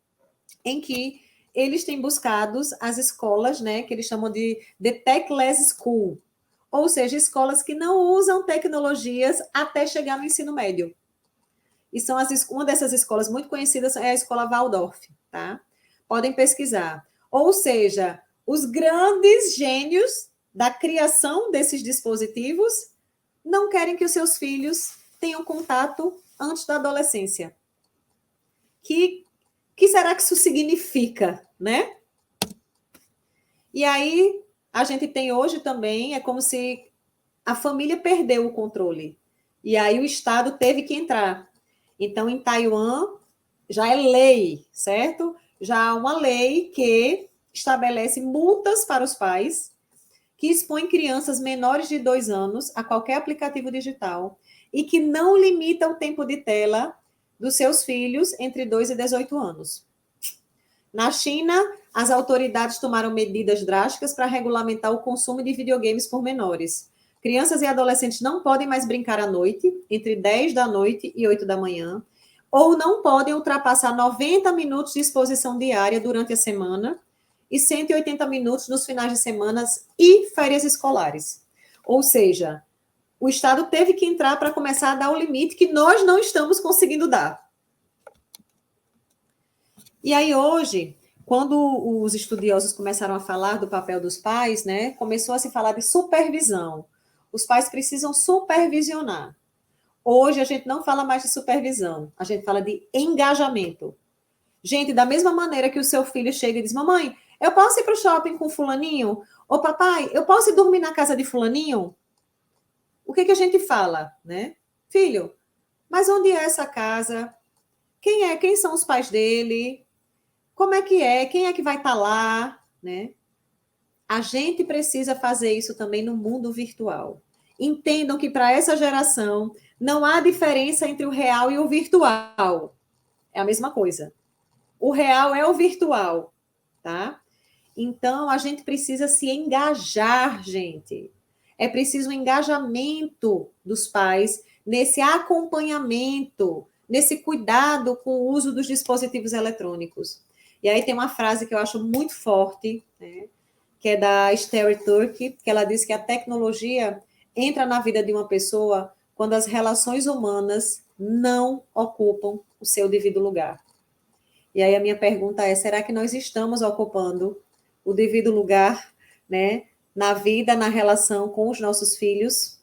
em que eles têm buscado as escolas, né, que eles chamam de The Techless School, ou seja, escolas que não usam tecnologias até chegar no ensino médio. E são uma dessas escolas muito conhecidas é a Escola Waldorf, tá? Podem pesquisar. Ou seja, os grandes gênios da criação desses dispositivos não querem que os seus filhos tenham contato antes da adolescência. Que será que isso significa, né? E aí, a gente tem hoje também, é como se a família perdeu o controle. E aí o Estado teve que entrar. Então, em Taiwan, já é lei, certo? Já há uma lei que estabelece multas para os pais que expõem crianças menores de 2 anos a qualquer aplicativo digital e que não limita o tempo de tela dos seus filhos entre 2 e 18 anos. Na China, as autoridades tomaram medidas drásticas para regulamentar o consumo de videogames por menores. Crianças e adolescentes não podem mais brincar à noite, entre 10 da noite e 8 da manhã, ou não podem ultrapassar 90 minutos de exposição diária durante a semana e 180 minutos nos finais de semana e férias escolares. Ou seja, o Estado teve que entrar para começar a dar o limite que nós não estamos conseguindo dar. E aí hoje, quando os estudiosos começaram a falar do papel dos pais, né, começou a se falar de supervisão. Os pais precisam supervisionar. Hoje a gente não fala mais de supervisão, a gente fala de engajamento. Gente, da mesma maneira que o seu filho chega e diz, mamãe, eu posso ir para o shopping com fulaninho? Ou papai, eu posso ir dormir na casa de fulaninho? O que a gente fala, né? Filho, mas onde é essa casa? Quem é? Quem são os pais dele? Como é que é? Quem é que vai estar lá? Né? A gente precisa fazer isso também no mundo virtual. Entendam que para essa geração não há diferença entre o real e o virtual. É a mesma coisa. O real é o virtual, tá? Então, a gente precisa se engajar, gente. É preciso um engajamento dos pais nesse acompanhamento, nesse cuidado com o uso dos dispositivos eletrônicos. E aí tem uma frase que eu acho muito forte, né, que é da Esther Turk, que ela diz que a tecnologia entra na vida de uma pessoa quando as relações humanas não ocupam o seu devido lugar. E aí a minha pergunta é, será que nós estamos ocupando o devido lugar, né, na vida, na relação com os nossos filhos?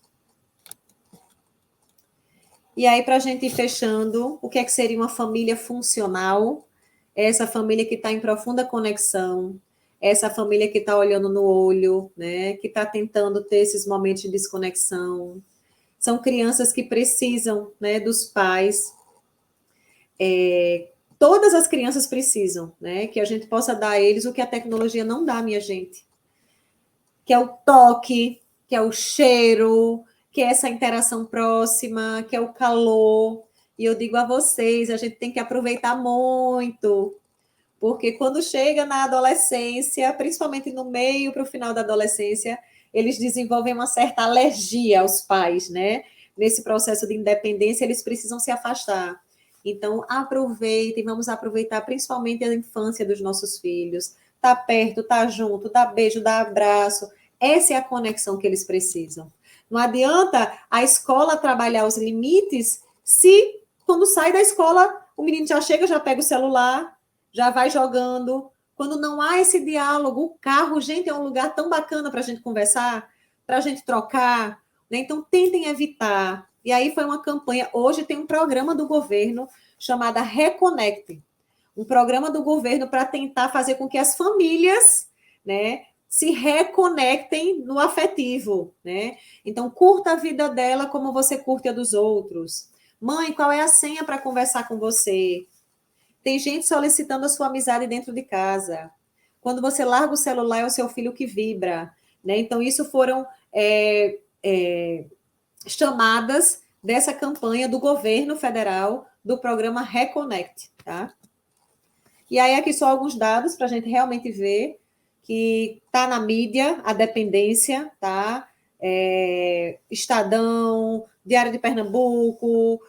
E aí, para a gente ir fechando, o que é que seria uma família funcional? Essa família que está em profunda conexão, essa família que está olhando no olho, né, que está tentando ter esses momentos de desconexão. São crianças que precisam, né, dos pais. Todas as crianças precisam, né, que a gente possa dar a eles o que a tecnologia não dá, minha gente. Que é o toque, que é o cheiro, que é essa interação próxima, que é o calor. E eu digo a vocês, a gente tem que aproveitar muito, porque quando chega na adolescência, principalmente no meio para o final da adolescência, eles desenvolvem uma certa alergia aos pais, né? Nesse processo de independência, eles precisam se afastar. Então, aproveitem, vamos aproveitar principalmente a infância dos nossos filhos. Tá perto, tá junto, dá beijo, dá abraço. Essa é a conexão que eles precisam. Não adianta a escola trabalhar os limites se, quando sai da escola, o menino já chega, já pega o celular, já vai jogando. Quando não há esse diálogo, o carro, gente, é um lugar tão bacana para a gente conversar, para a gente trocar, né? Então, tentem evitar. E aí foi uma campanha, hoje tem um programa do governo chamado Reconecte, um programa do governo para tentar fazer com que as famílias, né, se reconectem no afetivo, né? Então, curta a vida dela como você curte a dos outros. Mãe, qual é a senha para conversar com você? Tem gente solicitando a sua amizade dentro de casa. Quando você larga o celular, é o seu filho que vibra, né? Então, isso foram chamadas dessa campanha do governo federal do programa Reconect, tá? E aí aqui só alguns dados para a gente realmente ver que está na mídia a dependência, tá? Estadão, Diário de Pernambuco,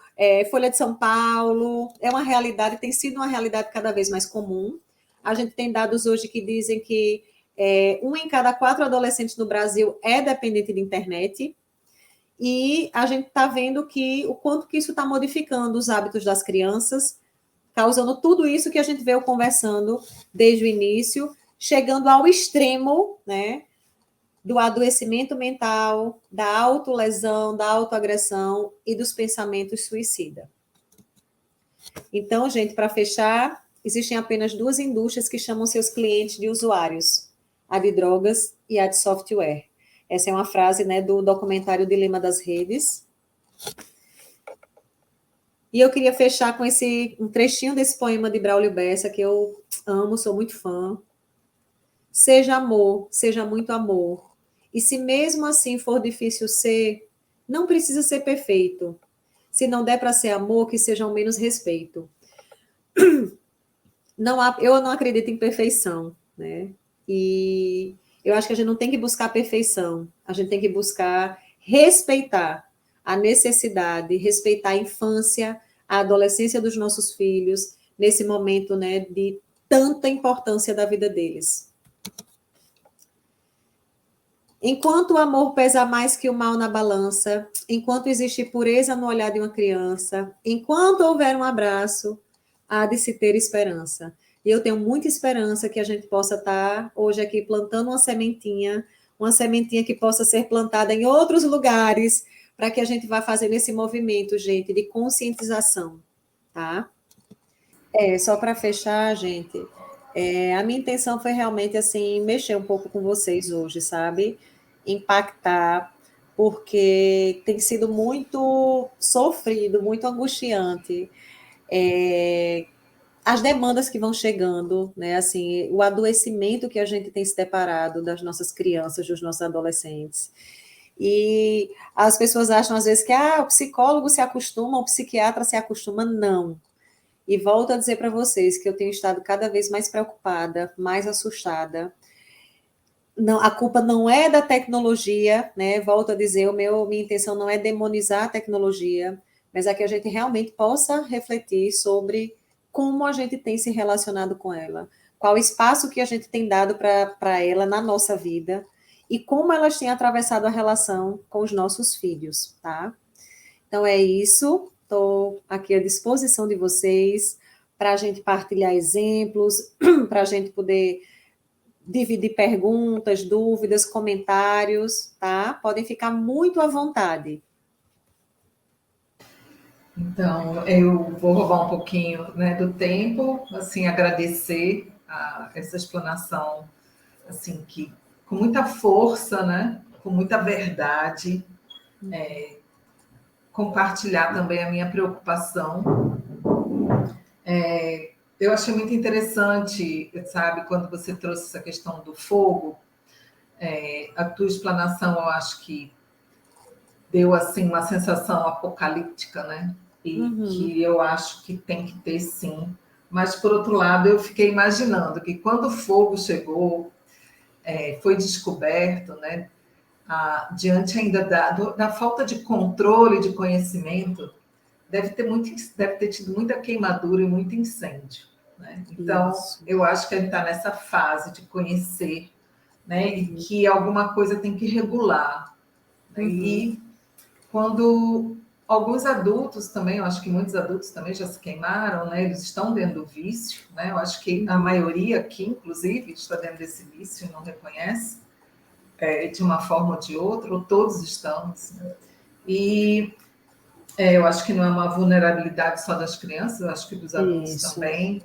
Folha de São Paulo, é uma realidade, tem sido uma realidade cada vez mais comum. A gente tem dados hoje que dizem que 1 em cada 4 adolescentes no Brasil é dependente de internet, e a gente está vendo que o quanto que isso está modificando os hábitos das crianças, causando tudo isso que a gente veio conversando desde o início, chegando ao extremo, né, do adoecimento mental, da autolesão, da autoagressão e dos pensamentos suicida. Então, gente, para fechar, existem apenas 2 indústrias que chamam seus clientes de usuários, a de drogas e a de software. Essa é uma frase, né, do documentário Dilema das Redes. E eu queria fechar com um trechinho desse poema de Braulio Bessa, que eu amo, sou muito fã. Seja amor, seja muito amor. E se mesmo assim for difícil ser, não precisa ser perfeito. Se não der para ser amor, que seja ao menos respeito. Eu não acredito em perfeição, né? E eu acho que a gente não tem que buscar perfeição, a gente tem que buscar respeitar a necessidade, respeitar a infância, a adolescência dos nossos filhos, nesse momento, né, de tanta importância da vida deles. Enquanto o amor pesa mais que o mal na balança, enquanto existe pureza no olhar de uma criança, enquanto houver um abraço, há de se ter esperança. E eu tenho muita esperança que a gente possa estar hoje aqui plantando uma sementinha que possa ser plantada em outros lugares, para que a gente vá fazendo esse movimento, gente, de conscientização, tá? Só para fechar, gente, a minha intenção foi realmente, assim, mexer um pouco com vocês hoje, sabe? Impactar, porque tem sido muito sofrido, muito angustiante, as demandas que vão chegando, né? Assim, o adoecimento que a gente tem se deparado das nossas crianças, dos nossos adolescentes. E as pessoas acham, às vezes, que o psicólogo se acostuma, o psiquiatra se acostuma. Não. E volto a dizer para vocês que eu tenho estado cada vez mais preocupada, mais assustada. Não, a culpa não é da tecnologia, né? Volto a dizer, minha intenção não é demonizar a tecnologia, mas é que a gente realmente possa refletir sobre como a gente tem se relacionado com ela, qual o espaço que a gente tem dado para ela na nossa vida e como elas têm atravessado a relação com os nossos filhos, tá? Então é isso, estou aqui à disposição de vocês para a gente partilhar exemplos, para a gente poder dividir perguntas, dúvidas, comentários, tá? Podem ficar muito à vontade. Então, eu vou roubar um pouquinho, né, do tempo, assim, agradecer essa explanação, assim, que com muita força, né, com muita verdade, compartilhar também a minha preocupação. Eu achei muito interessante, sabe, quando você trouxe essa questão do fogo, a tua explanação, eu acho que deu assim uma sensação apocalíptica, né? E que eu acho que tem que ter sim. Mas, por outro lado, eu fiquei imaginando que quando o fogo chegou, foi descoberto, né? Diante ainda da falta de controle, de conhecimento, deve ter tido muita queimadura e muito incêndio. Né? Então, eu acho que a gente está nessa fase de conhecer, né? E que alguma coisa tem que regular. Né? E quando alguns adultos também, eu acho que muitos adultos também já se queimaram, né? Eles estão dentro do vício, né? Eu acho que a maioria aqui, inclusive, está dentro desse vício e não reconhece, de uma forma ou de outra, ou todos estamos. Né? E eu acho que não é uma vulnerabilidade só das crianças, eu acho que dos adultos também.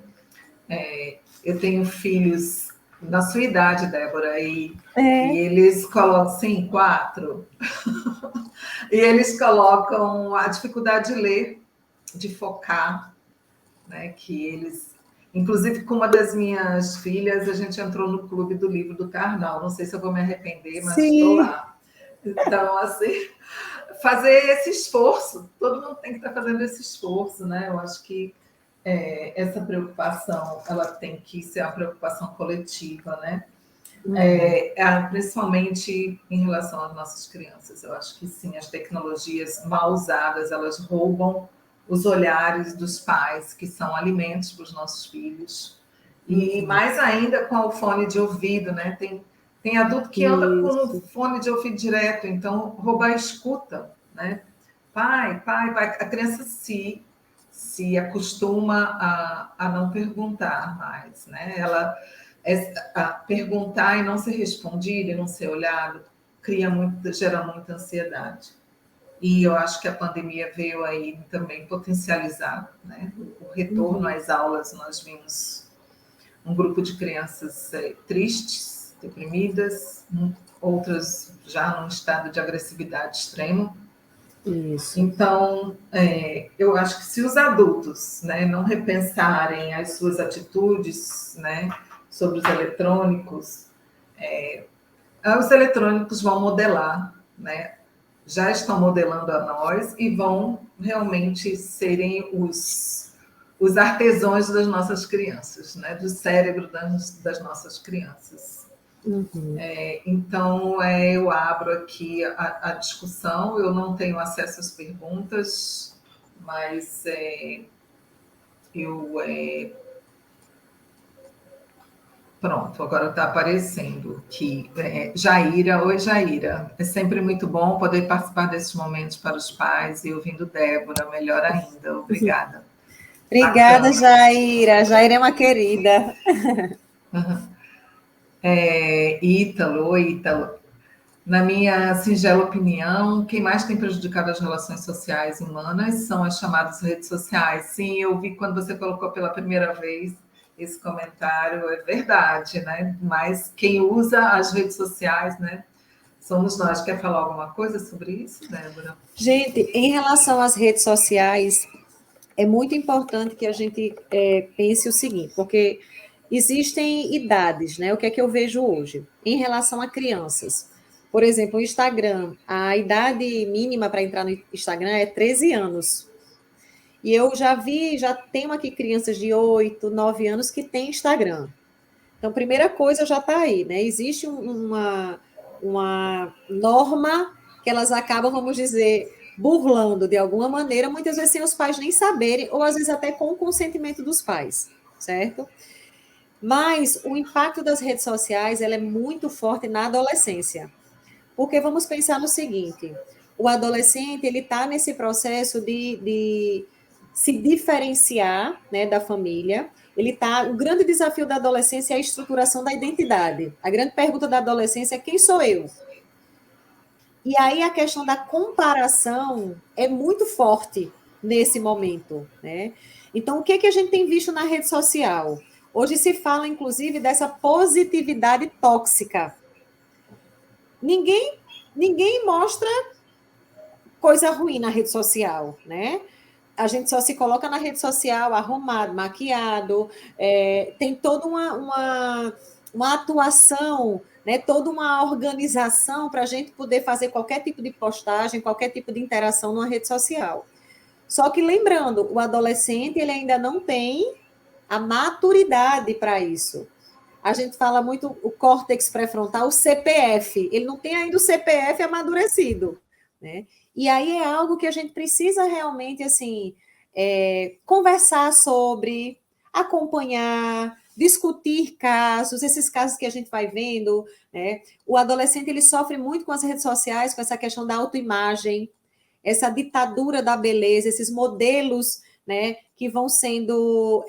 Eu tenho filhos na sua idade, Débora, e eles colocam, sim, 4. E eles colocam a dificuldade de ler, de focar, né? Que eles, inclusive com uma das minhas filhas, a gente entrou no clube do livro do Karnal. Não sei se eu vou me arrepender, mas estou lá. Então, assim, fazer esse esforço, todo mundo tem que estar fazendo esse esforço, né? Eu acho que essa preocupação, ela tem que ser uma preocupação coletiva, né? Principalmente em relação às nossas crianças. Eu acho que sim, as tecnologias mal usadas, elas roubam os olhares dos pais, que são alimentos para os nossos filhos. E mais ainda com o fone de ouvido, né? Tem adulto que anda com o fone de ouvido direto, então rouba a escuta, né? Pai, a criança se acostuma a não perguntar mais, né? A perguntar e não ser respondido e não ser olhado gera muita ansiedade. E eu acho que a pandemia veio aí também potencializar, né? O retorno às aulas. Nós vimos um grupo de crianças tristes, deprimidas, outras já num estado de agressividade extremo. Isso. Então, eu acho que se os adultos, né, não repensarem as suas atitudes, né, sobre os eletrônicos vão modelar, né, já estão modelando a nós e vão realmente serem os artesãos das nossas crianças, né, do cérebro das nossas crianças. Então, eu abro aqui a discussão, eu não tenho acesso às perguntas, mas pronto, agora está aparecendo que Jaira, oi Jaira, é sempre muito bom poder participar desses momentos para os pais e ouvindo Débora, melhor ainda, obrigada. Obrigada, Jaira. Jaira é uma querida. Ítalo. Na minha singela opinião, quem mais tem prejudicado as relações sociais humanas são as chamadas redes sociais. Sim, eu vi quando você colocou pela primeira vez esse comentário, é verdade, né? Mas quem usa as redes sociais, né? Somos nós. Quer falar alguma coisa sobre isso, Débora? Gente, em relação às redes sociais, é muito importante que a gente pense o seguinte, porque existem idades, né? O que é que eu vejo hoje? Em relação a crianças. Por exemplo, o Instagram, a idade mínima para entrar no Instagram é 13 anos. E eu já tenho aqui crianças de 8, 9 anos que têm Instagram. Então, primeira coisa já está aí, né? Existe uma norma que elas acabam, vamos dizer, burlando de alguma maneira, muitas vezes sem os pais nem saberem, ou às vezes até com o consentimento dos pais, certo? Mas o impacto das redes sociais ela é muito forte na adolescência. Porque vamos pensar no seguinte: o adolescente ele está nesse processo de se diferenciar, né, da família. O grande desafio da adolescência é a estruturação da identidade. A grande pergunta da adolescência é quem sou eu? E aí a questão da comparação é muito forte nesse momento, né? Então, o que a gente tem visto na rede social? Hoje se fala, inclusive, dessa positividade tóxica. Ninguém mostra coisa ruim na rede social, né? A gente só se coloca na rede social arrumado, maquiado, tem toda uma atuação, né, toda uma organização para a gente poder fazer qualquer tipo de postagem, qualquer tipo de interação numa rede social. Só que lembrando, o adolescente ele ainda não tem a maturidade para isso. A gente fala muito o córtex pré-frontal, o CPF, ele não tem ainda o CPF amadurecido, né? E aí é algo que a gente precisa realmente, assim, conversar sobre, acompanhar, discutir casos, esses casos que a gente vai vendo, né? O adolescente, ele sofre muito com as redes sociais, com essa questão da autoimagem, essa ditadura da beleza, esses modelos, né, que vão sendo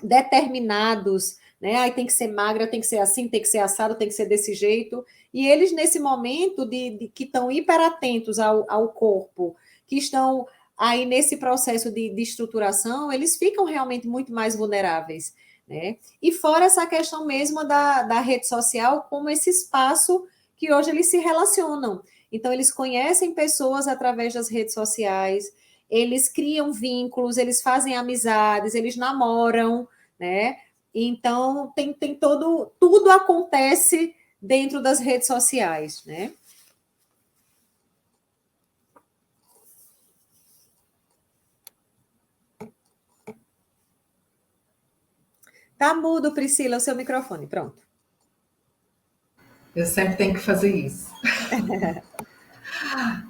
determinados, né? Aí tem que ser magra, tem que ser assim, tem que ser assado, tem que ser desse jeito. E eles, nesse momento que estão hiperatentos ao corpo, que estão aí nesse processo de estruturação, eles ficam realmente muito mais vulneráveis, né? E fora essa questão mesmo da rede social como esse espaço que hoje eles se relacionam. Então, eles conhecem pessoas através das redes sociais, eles criam vínculos, eles fazem amizades, eles namoram, né? Então, tem tudo acontece dentro das redes sociais, né? Tá mudo, Priscila, o seu microfone. Pronto. Eu sempre tenho que fazer isso.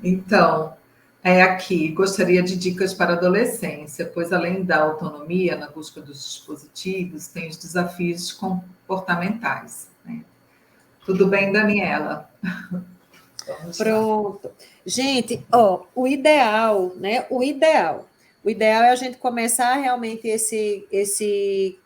Então, aqui, gostaria de dicas para a adolescência, pois além da autonomia na busca dos dispositivos, tem os desafios comportamentais, né? Tudo bem, Daniela? Vamos lá. Pronto. Gente, ó, o ideal, né? O ideal é a gente começar realmente esse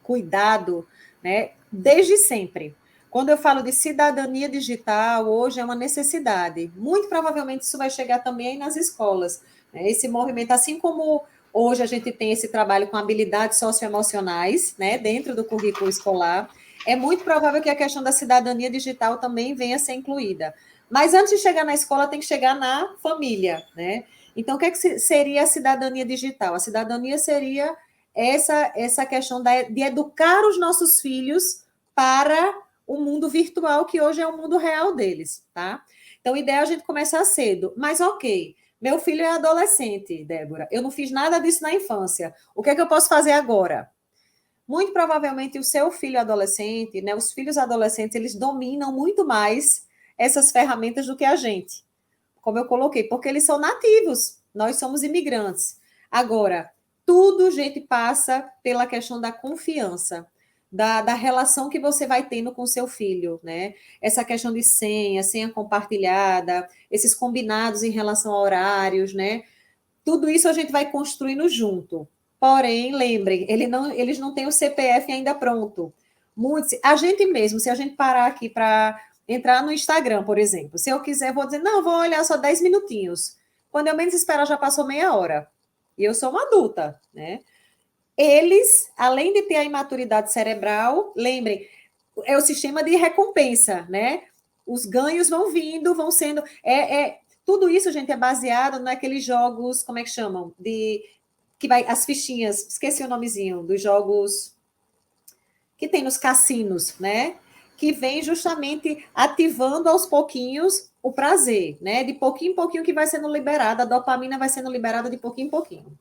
cuidado, né? Desde sempre. Quando eu falo de cidadania digital, hoje é uma necessidade. Muito provavelmente isso vai chegar também nas escolas, né? Esse movimento, assim como hoje a gente tem esse trabalho com habilidades socioemocionais, né, dentro do currículo escolar, é muito provável que a questão da cidadania digital também venha a ser incluída. Mas antes de chegar na escola, tem que chegar na família, né? Então, o que, é que seria a cidadania digital? A cidadania seria essa questão de educar os nossos filhos para o mundo virtual, que hoje é o mundo real deles, tá? Então, o ideal é a gente começar cedo. Mas, ok, meu filho é adolescente, Débora. Eu não fiz nada disso na infância. O que é que eu posso fazer agora? Muito provavelmente o seu filho adolescente, né, os filhos adolescentes, eles dominam muito mais essas ferramentas do que a gente, como eu coloquei, porque eles são nativos, nós somos imigrantes. Agora, tudo, gente, passa pela questão da confiança, da relação que você vai tendo com seu filho, né? Essa questão de senha compartilhada, esses combinados em relação a horários, né? Tudo isso a gente vai construindo junto. Porém, lembrem, eles não têm o CPF ainda pronto. Muitos, a gente mesmo, se a gente parar aqui para entrar no Instagram, por exemplo, se eu quiser, vou dizer, não, vou olhar só 10 minutinhos. Quando eu menos esperar, já passou meia hora. E eu sou uma adulta, né? Eles, além de ter a imaturidade cerebral, lembrem, é o sistema de recompensa, né? Os ganhos vão vindo, vão sendo. Tudo isso, gente, é baseado naqueles jogos, como é que chamam? Que vai as fichinhas, esqueci o nomezinho, dos jogos que tem nos cassinos, né? Que vem justamente ativando aos pouquinhos o prazer, né? De pouquinho em pouquinho que vai sendo liberada, a dopamina vai sendo liberada de pouquinho em pouquinho.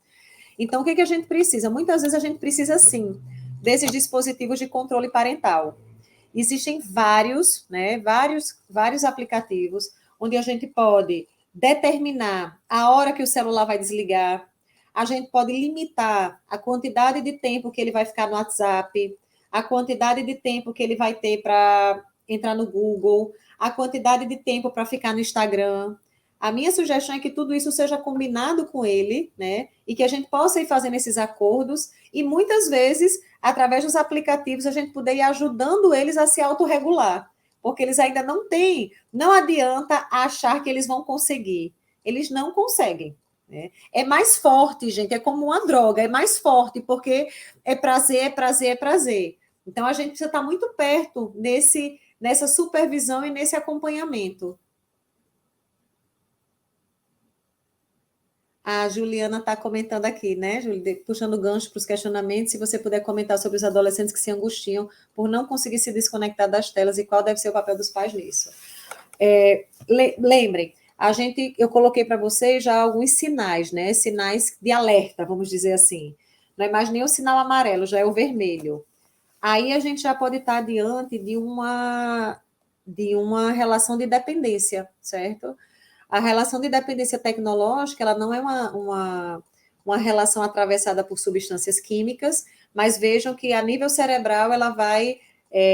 Então, o que a gente precisa? Muitas vezes a gente precisa, sim, desses dispositivos de controle parental. Existem vários, né? Vários aplicativos onde a gente pode determinar a hora que o celular vai desligar, a gente pode limitar a quantidade de tempo que ele vai ficar no WhatsApp, a quantidade de tempo que ele vai ter para entrar no Google, a quantidade de tempo para ficar no Instagram. A minha sugestão é que tudo isso seja combinado com ele, né? E que a gente possa ir fazendo esses acordos e muitas vezes, através dos aplicativos, a gente poder ir ajudando eles a se autorregular, porque eles ainda não têm, não adianta achar que eles vão conseguir. Eles não conseguem. Né? É mais forte, gente, é como uma droga, é mais forte, porque é prazer, é prazer, é prazer. Então, a gente precisa estar muito perto nessa supervisão e nesse acompanhamento. A Juliana está comentando aqui, né, Júlia, puxando gancho para os questionamentos, se você puder comentar sobre os adolescentes que se angustiam por não conseguir se desconectar das telas e qual deve ser o papel dos pais nisso. Lembrem, eu coloquei para vocês já alguns sinais, né, sinais de alerta, vamos dizer assim. Não é mais nem o sinal amarelo, já é o vermelho. Aí a gente já pode estar diante de uma relação de dependência, certo? A relação de dependência tecnológica, ela não é uma relação atravessada por substâncias químicas, mas vejam que a nível cerebral ela vai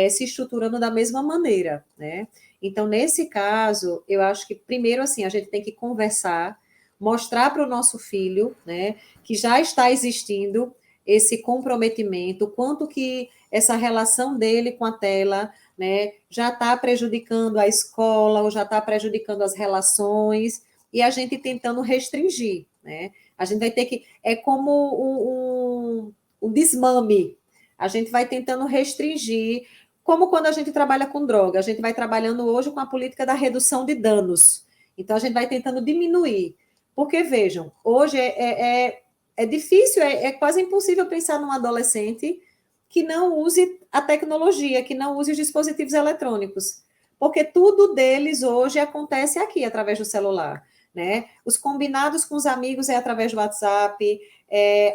se estruturando da mesma maneira, né? Então, nesse caso, eu acho que primeiro assim a gente tem que conversar, mostrar para o nosso filho, né, que já está existindo esse comprometimento, quanto que essa relação dele com a tela, né, já está prejudicando a escola, ou já está prejudicando as relações, e a gente tentando restringir, né? A gente vai ter que. É como um desmame. A gente vai tentando restringir, como quando a gente trabalha com droga, a gente vai trabalhando hoje com a política da redução de danos. Então, a gente vai tentando diminuir. Porque, vejam, hoje é difícil, é quase impossível pensar num adolescente que não use a tecnologia, que não use os dispositivos eletrônicos, porque tudo deles hoje acontece aqui, através do celular. né? Os combinados com os amigos é através do WhatsApp,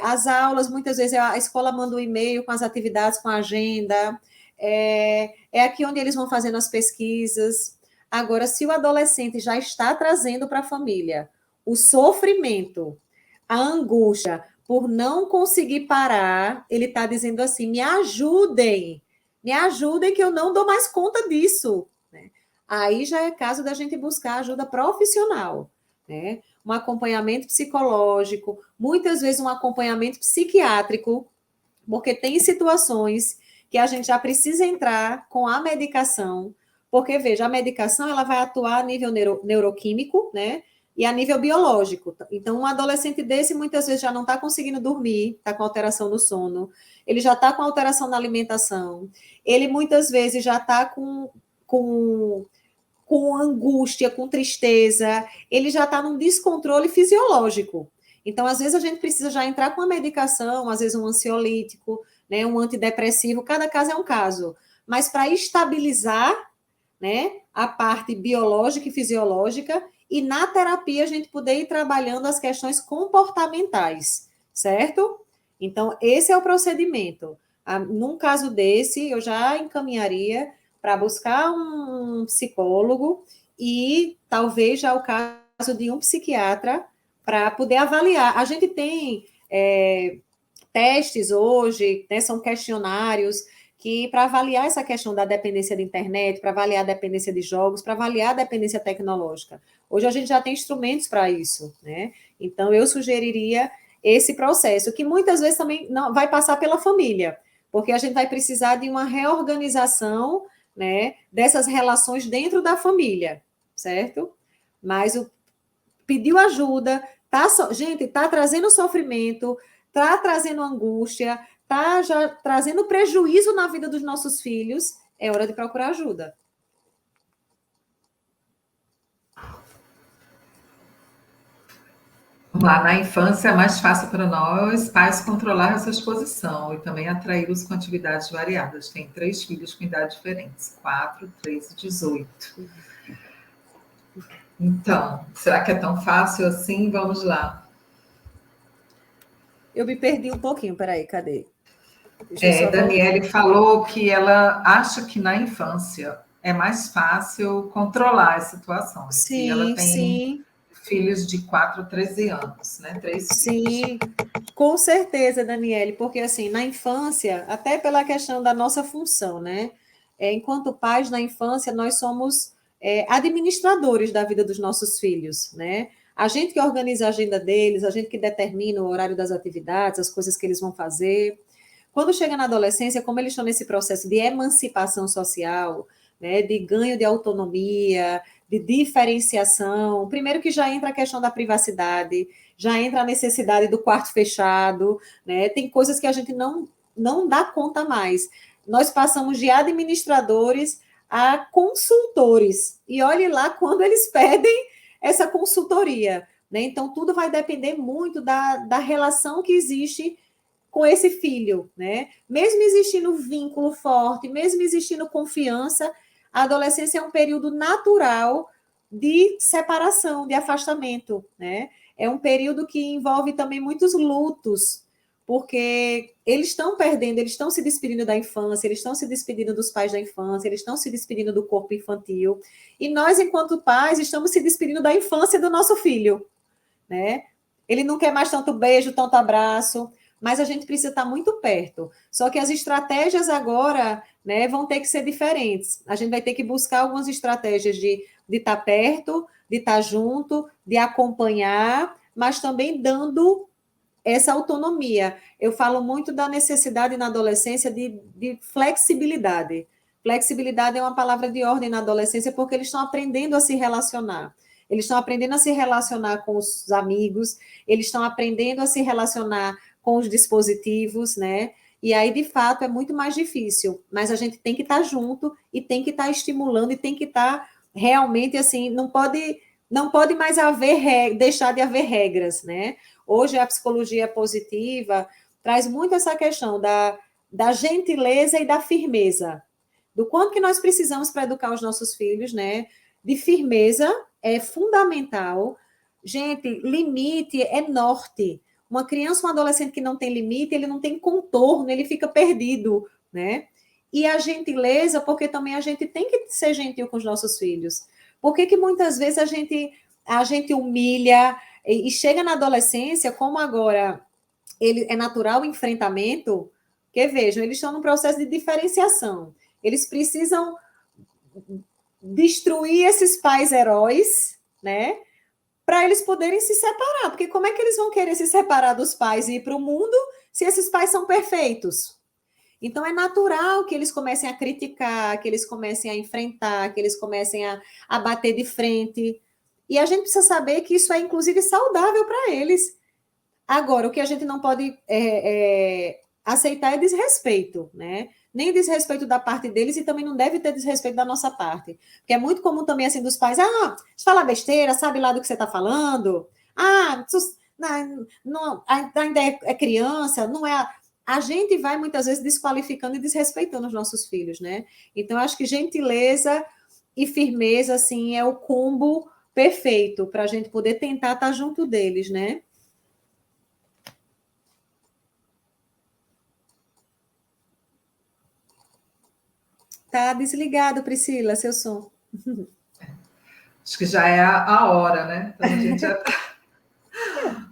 as aulas, muitas vezes a escola manda um e-mail com as atividades, com a agenda, é aqui onde eles vão fazendo as pesquisas. Agora, se o adolescente já está trazendo para a família o sofrimento, a angústia por não conseguir parar, ele está dizendo assim: me ajudem que eu não dou mais conta disso. Né? Aí já é caso da gente buscar ajuda profissional, né? Um acompanhamento psicológico, muitas vezes um acompanhamento psiquiátrico, porque tem situações que a gente já precisa entrar com a medicação, porque, veja, a medicação ela vai atuar a nível neuroquímico, né? E a nível biológico. Então, um adolescente desse, muitas vezes, já não está conseguindo dormir, está com alteração no sono, ele já está com alteração na alimentação, ele, muitas vezes, já está com angústia, com tristeza, ele já está num descontrole fisiológico. Então, às vezes, a gente precisa já entrar com a medicação, às vezes um ansiolítico, né, um antidepressivo, cada caso é um caso. Mas para estabilizar, né, a parte biológica e fisiológica, e na terapia a gente poder ir trabalhando as questões comportamentais, certo? Então, esse é o procedimento. Num caso desse, eu já encaminharia para buscar um psicólogo e talvez já o caso de um psiquiatra para poder avaliar. A gente tem testes hoje, né, são questionários que para avaliar essa questão da dependência da internet, para avaliar a dependência de jogos, para avaliar a dependência tecnológica. Hoje a gente já tem instrumentos para isso, né? Então eu sugeriria esse processo, que muitas vezes também não vai passar pela família, porque a gente vai precisar de uma reorganização, né, dessas relações dentro da família, certo? Mas pediu ajuda, gente, está trazendo sofrimento, está trazendo angústia, está já trazendo prejuízo na vida dos nossos filhos, é hora de procurar ajuda. Vamos lá, na infância é mais fácil para nós, pais, controlar essa exposição e também atraí-los com atividades variadas. Tem 3 filhos com idades diferentes, 4, 3 e 18. Então, será que é tão fácil assim? Vamos lá. Eu me perdi um pouquinho, peraí, cadê? Daniele falou que ela acha que na infância é mais fácil controlar as situações. Sim, e ela tem sim. filhos de 4 a 13 anos, né? 3 filhos. Sim, com certeza, Daniele, porque assim, na infância, até pela questão da nossa função, né? Enquanto pais, na infância, nós somos administradores da vida dos nossos filhos, né? A gente que organiza a agenda deles, a gente que determina o horário das atividades, as coisas que eles vão fazer. Quando chega na adolescência, como eles estão nesse processo de emancipação social, né, de ganho de autonomia, de diferenciação, primeiro que já entra a questão da privacidade, já entra a necessidade do quarto fechado, né? Tem coisas que a gente não dá conta mais. Nós passamos de administradores a consultores. E olhe lá quando eles pedem essa consultoria. Né? Então, tudo vai depender muito da relação que existe com esse filho, né? Mesmo existindo vínculo forte, mesmo existindo confiança, a adolescência é um período natural de separação, de afastamento, né? É um período que envolve também muitos lutos, porque eles estão perdendo, eles estão se despedindo da infância, eles estão se despedindo dos pais da infância, eles estão se despedindo do corpo infantil, e nós, enquanto pais, estamos se despedindo da infância do nosso filho, né? Ele não quer mais tanto beijo, tanto abraço, mas a gente precisa estar muito perto. Só que as estratégias agora, né, vão ter que ser diferentes. A gente vai ter que buscar algumas estratégias de estar perto, de estar junto, de acompanhar, mas também dando essa autonomia. Eu falo muito da necessidade na adolescência de flexibilidade. Flexibilidade é uma palavra de ordem na adolescência porque eles estão aprendendo a se relacionar. Eles estão aprendendo a se relacionar com os amigos, eles estão aprendendo a se relacionar com os dispositivos, né? E aí, de fato, é muito mais difícil. Mas a gente tem que estar junto e tem que estar estimulando e tem que estar realmente assim, não pode mais deixar de haver regras, né? Hoje a psicologia positiva traz muito essa questão da gentileza e da firmeza. Do quanto que nós precisamos para educar os nossos filhos, né? De firmeza é fundamental, gente, limite é norte. Uma criança, um adolescente que não tem limite, ele não tem contorno, ele fica perdido, né? E a gentileza, porque também a gente tem que ser gentil com os nossos filhos. Por que que muitas vezes a gente humilha e chega na adolescência, como agora ele é natural o enfrentamento, que vejam, eles estão num processo de diferenciação. Eles precisam destruir esses pais heróis, né? Para eles poderem se separar. Porque como é que eles vão querer se separar dos pais e ir para o mundo se esses pais são perfeitos? Então, é natural que eles comecem a criticar, que eles comecem a enfrentar, que eles comecem a bater de frente. E a gente precisa saber que isso é, inclusive, saudável para eles. Agora, o que a gente não pode aceitar é desrespeito, né? Nem desrespeito da parte deles e também não deve ter desrespeito da nossa parte. Porque é muito comum também, assim, dos pais, você fala besteira, sabe lá do que você está falando? Não, ainda é criança, não é... A gente vai, muitas vezes, desqualificando e desrespeitando os nossos filhos, né? Então, acho que gentileza e firmeza, assim, é o combo perfeito para a gente poder tentar estar junto deles, né? Tá desligado, Priscila, seu som. Acho que já é a hora, né? Então a gente já está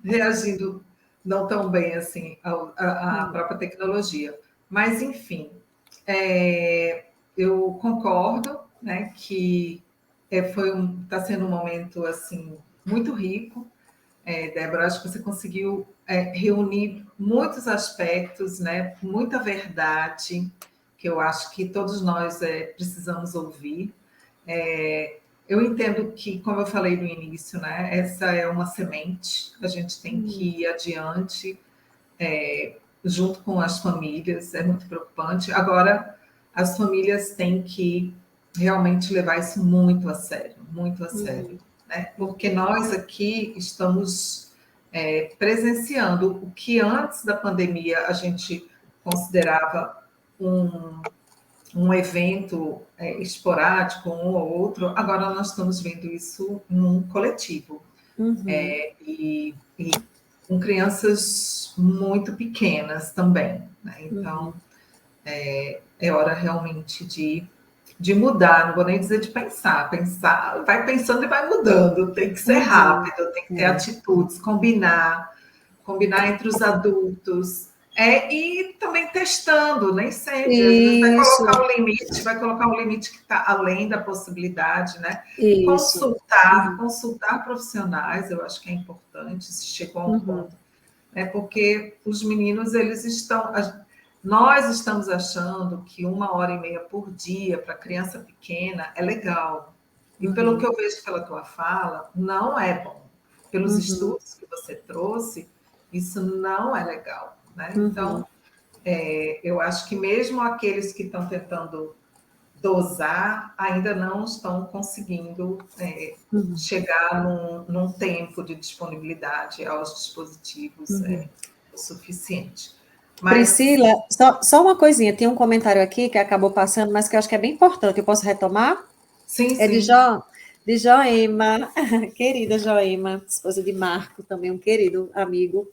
reagindo não tão bem assim à própria tecnologia. Mas, enfim, eu concordo, né, que está sendo um momento assim muito rico. Débora, acho que você conseguiu reunir muitos aspectos, né, muita verdade, que eu acho que todos nós precisamos ouvir. Eu entendo que, como eu falei no início, né, essa é uma semente, a gente tem que ir adiante, junto com as famílias, é muito preocupante. Agora, as famílias têm que realmente levar isso muito a sério, né? Porque nós aqui estamos presenciando o que antes da pandemia a gente considerava um evento esporádico, um ou outro, agora nós estamos vendo isso num coletivo. E com crianças muito pequenas também, né? Então, é hora realmente de mudar, não vou nem dizer de pensar, vai pensando e vai mudando, tem que ser rápido, tem que ter atitudes, combinar entre os adultos, e também testando, nem sempre, às vezes vai colocar um limite que está além da possibilidade, né? Isso. Consultar profissionais, eu acho que é importante, se chegou a um ponto, né? Porque os meninos, nós estamos achando que 1h30 por dia para criança pequena é legal. E pelo que eu vejo pela tua fala, não é bom. Pelos estudos que você trouxe, isso não é legal, né? Então, eu acho que mesmo aqueles que estão tentando dosar ainda não estão conseguindo chegar num tempo de disponibilidade aos dispositivos o suficiente. Mas... Priscila, só uma coisinha, tem um comentário aqui que acabou passando, mas que eu acho que é bem importante, eu posso retomar? Sim, É sim. De Joema, querida Joema, esposa de Marco, também um querido amigo.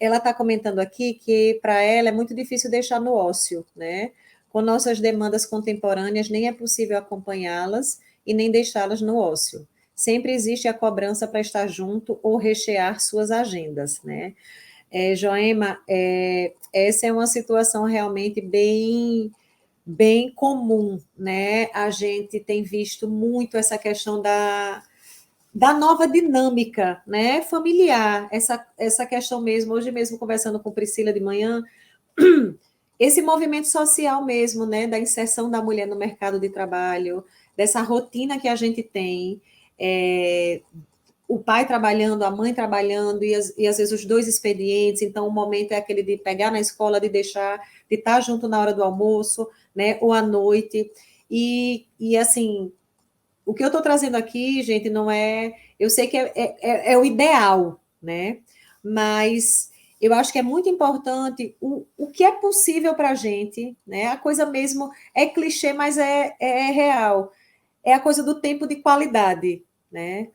Ela está comentando aqui que para ela é muito difícil deixar no ócio, né? Com nossas demandas contemporâneas, nem é possível acompanhá-las e nem deixá-las no ócio. Sempre existe a cobrança para estar junto ou rechear suas agendas, né? Joema, essa é uma situação realmente bem comum, né? A gente tem visto muito essa questão da nova dinâmica, né, familiar, essa questão mesmo, hoje mesmo conversando com Priscila de manhã, esse movimento social mesmo, né, da inserção da mulher no mercado de trabalho, dessa rotina que a gente tem, o pai trabalhando, a mãe trabalhando, e às vezes os dois expedientes, então o momento é aquele de pegar na escola, de deixar, de estar junto na hora do almoço, né, ou à noite, e assim, o que eu estou trazendo aqui, gente, não é... Eu sei que é o ideal, né? Mas eu acho que é muito importante o que é possível para a gente, né? A coisa mesmo é clichê, mas é real. É a coisa do tempo de qualidade, né?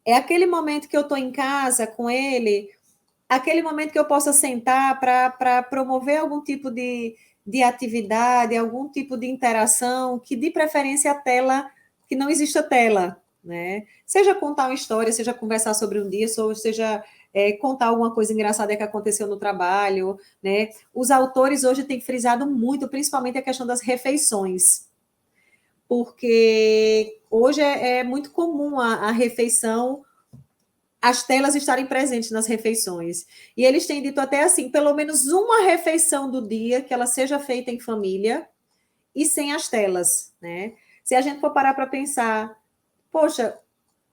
É aquele momento que eu estou em casa com ele, aquele momento que eu possa sentar para promover algum tipo de atividade, algum tipo de interação, que de preferência a tela, que não exista tela, né? Seja contar uma história, seja conversar sobre um dia, seja contar alguma coisa engraçada que aconteceu no trabalho, né? Os autores hoje têm frisado muito, principalmente a questão das refeições, porque hoje é muito comum a refeição, as telas estarem presentes nas refeições. E eles têm dito até assim, pelo menos uma refeição do dia que ela seja feita em família e sem as telas, né? Se a gente for parar para pensar, poxa,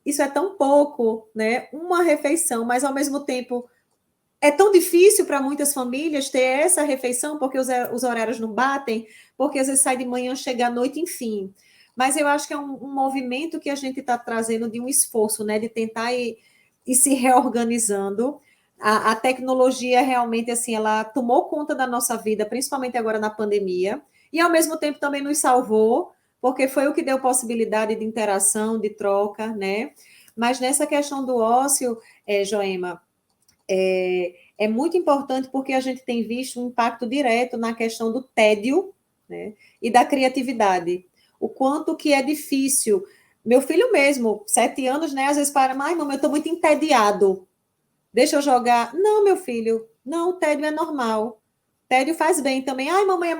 isso é tão pouco, né? Uma refeição, mas ao mesmo tempo é tão difícil para muitas famílias ter essa refeição porque os horários não batem, porque às vezes sai de manhã, chega à noite, enfim. Mas eu acho que é um movimento que a gente está trazendo de um esforço, né? De tentar ir se reorganizando. A tecnologia realmente, assim, ela tomou conta da nossa vida, principalmente agora na pandemia, e ao mesmo tempo também nos salvou, porque foi o que deu possibilidade de interação, de troca, né? Mas nessa questão do ócio, Joema, é muito importante porque a gente tem visto um impacto direto na questão do tédio, né, e da criatividade. O quanto que é difícil. Meu filho mesmo, 7 anos, né, às vezes para, mas mamãe, eu estou muito entediado. Deixa eu jogar. Não, meu filho, não, o tédio é normal. Tédio faz bem também. Ai, mamãe, é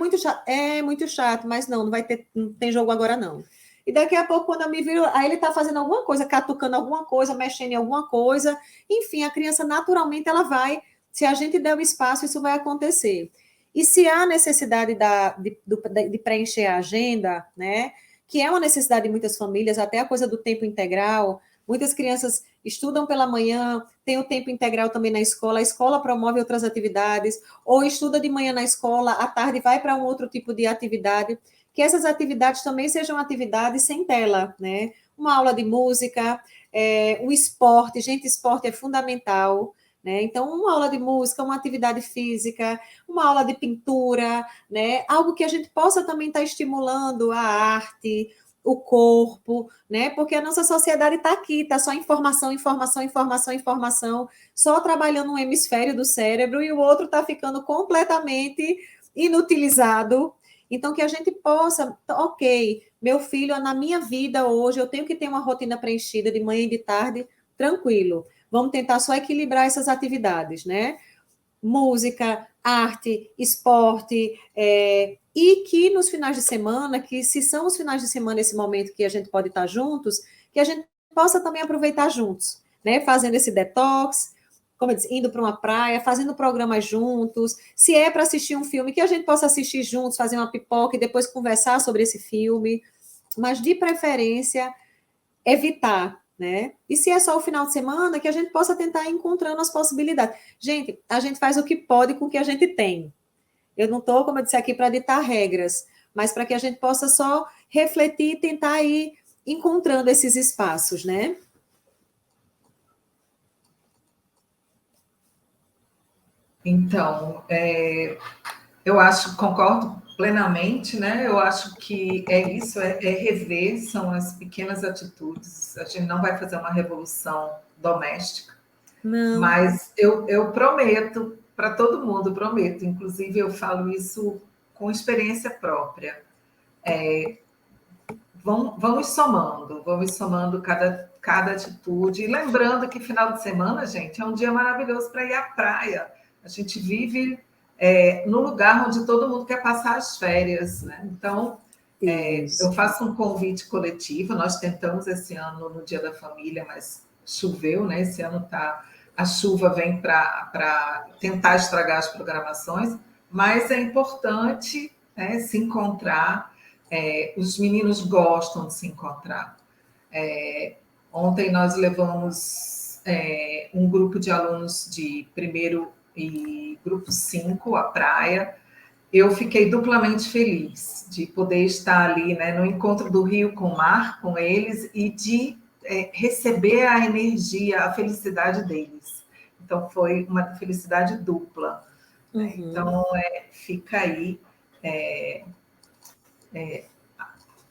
muito chato, mas não vai ter, não tem jogo agora não. E daqui a pouco, quando eu me viro, aí ele está fazendo alguma coisa, catucando alguma coisa, mexendo em alguma coisa. Enfim, a criança naturalmente ela vai, se a gente der o espaço, isso vai acontecer. E se há necessidade de preencher a agenda, né? Que é uma necessidade de muitas famílias, até a coisa do tempo integral. Muitas crianças estudam pela manhã, tem o tempo integral também na escola, a escola promove outras atividades, ou estuda de manhã na escola, à tarde vai para um outro tipo de atividade, que essas atividades também sejam atividades sem tela, né? Uma aula de música, um esporte, gente, esporte é fundamental, né? Então, uma aula de música, uma atividade física, uma aula de pintura, né? Algo que a gente possa também estar estimulando a arte, o corpo, né? Porque a nossa sociedade está aqui, está só informação, informação, informação, informação, só trabalhando um hemisfério do cérebro e o outro está ficando completamente inutilizado. Então, que a gente possa, ok, meu filho, na minha vida hoje, eu tenho que ter uma rotina preenchida de manhã e de tarde, tranquilo. Vamos tentar só equilibrar essas atividades, né? Música, arte, esporte, e que nos finais de semana, que se são os finais de semana esse momento que a gente pode estar juntos, que a gente possa também aproveitar juntos, né? Fazendo esse detox, como eu disse, indo para uma praia, fazendo programas juntos, se é para assistir um filme, que a gente possa assistir juntos, fazer uma pipoca e depois conversar sobre esse filme, mas de preferência evitar, né? E se é só o final de semana, que a gente possa tentar ir encontrando as possibilidades. Gente, a gente faz o que pode com o que a gente tem. Eu não estou, como eu disse aqui, para ditar regras, mas para que a gente possa só refletir e tentar ir encontrando esses espaços, né? Então, eu acho, concordo plenamente, né? Eu acho que é isso, é rever, são as pequenas atitudes. A gente não vai fazer uma revolução doméstica, Não. mas eu prometo para todo mundo, prometo. Inclusive, eu falo isso com experiência própria. Vamos somando cada atitude. E lembrando que final de semana, gente, é um dia maravilhoso para ir à praia. A gente vive no lugar onde todo mundo quer passar as férias, né? Então, eu Isso. faço um convite coletivo. Nós tentamos esse ano no Dia da Família, mas choveu, né? Esse ano a chuva vem para tentar estragar as programações, mas é importante, né, se encontrar. Os meninos gostam de se encontrar. Ontem nós levamos um grupo de alunos de primeiro e grupo 5 à praia. Eu fiquei duplamente feliz de poder estar ali, né, no encontro do rio com o mar, com eles, e de receber a energia, a felicidade deles. Então, foi uma felicidade dupla. Né? Uhum. Então, fica aí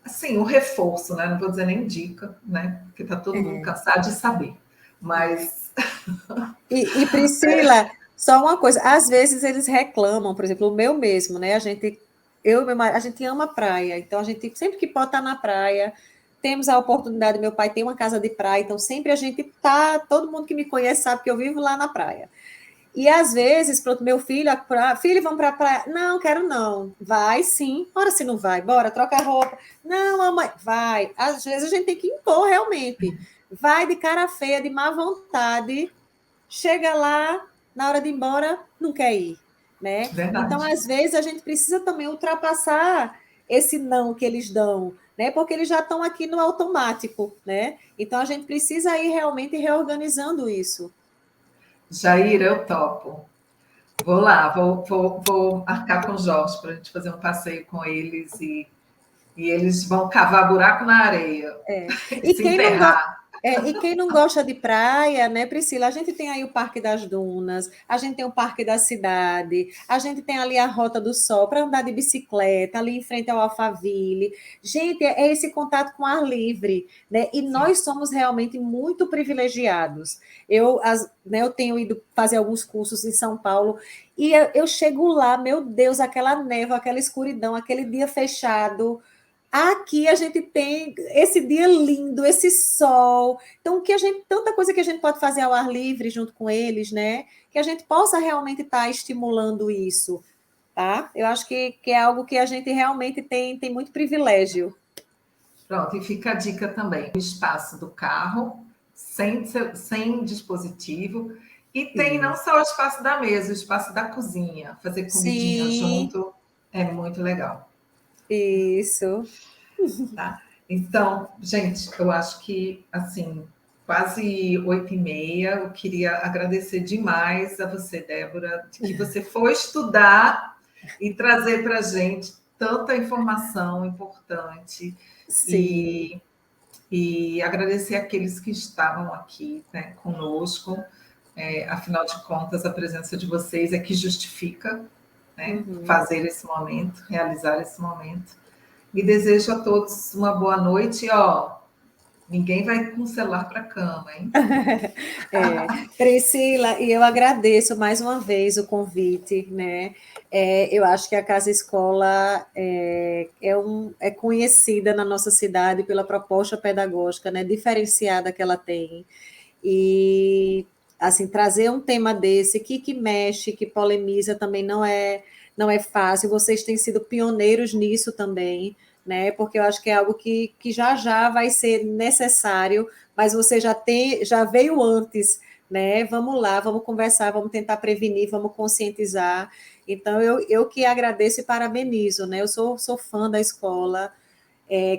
assim, o reforço, né? Não vou dizer nem dica, né? Porque está todo mundo cansado de saber. Mas E Priscila, só uma coisa, às vezes eles reclamam, por exemplo, o meu mesmo, né? Eu e meu marido, a gente ama praia, então a gente sempre que pode estar na praia, temos a oportunidade, meu pai tem uma casa de praia, então sempre a gente tá, todo mundo que me conhece sabe que eu vivo lá na praia. E às vezes, pronto, meu filho, filho, vamos para a praia. Não, quero não. Vai sim. Ora, se não vai, bora, troca a roupa. Não, mamãe, vai. Às vezes a gente tem que impor realmente. Vai de cara feia, de má vontade, chega lá, na hora de ir embora, não quer ir, né? Então, verdade. às vezes, a gente precisa também ultrapassar esse não que eles dão, né? Porque eles já estão aqui no automático, né? Então, a gente precisa ir realmente reorganizando isso. Jair, eu topo. Vou lá, vou marcar com o Jorge para a gente fazer um passeio com eles e eles vão cavar buraco na areia É. e E se quem não, go- enterrar. e quem não gosta de praia, né, Priscila? A gente tem aí o Parque das Dunas, a gente tem o Parque da Cidade, a gente tem ali a Rota do Sol para andar de bicicleta, ali em frente ao Alphaville. Gente, é esse contato com ar livre, né? E Sim. nós somos realmente muito privilegiados. Né, eu tenho ido fazer alguns cursos em São Paulo e eu chego lá, meu Deus, aquela névoa, aquela escuridão, aquele dia fechado. Aqui a gente tem esse dia lindo, esse sol. Então, tanta coisa que a gente pode fazer ao ar livre junto com eles, né? Que a gente possa realmente estar estimulando isso, tá? Eu acho que é algo que a gente realmente tem muito privilégio. Pronto, e fica a dica também: o espaço do carro, sem dispositivo, e tem não Sim. só o espaço da mesa, o espaço da cozinha. Fazer comidinha Sim, junto é muito legal. isso. Tá? Então, gente, eu acho que, assim, quase 8h30, eu queria agradecer demais a você, Débora, de que você foi estudar e trazer para a gente tanta informação importante Sim. e, e agradecer aqueles que estavam aqui, né, conosco. Afinal de contas, a presença de vocês é que justifica, né, Uhum. fazer esse momento, realizar esse momento. E desejo a todos uma boa noite. E, ó, ninguém vai com o celular para a cama, hein? É, Priscila, e eu agradeço mais uma vez o convite, né? Eu acho que a Casa Escola é conhecida na nossa cidade pela proposta pedagógica, né, diferenciada que ela tem. E assim, trazer um tema desse que mexe, que polemiza também não é fácil. Vocês têm sido pioneiros nisso também, né? Porque eu acho que é algo que já já vai ser necessário, mas você já veio antes, né? Vamos lá, vamos conversar, vamos tentar prevenir, vamos conscientizar. Então, eu que agradeço e parabenizo, né? Eu sou fã da escola,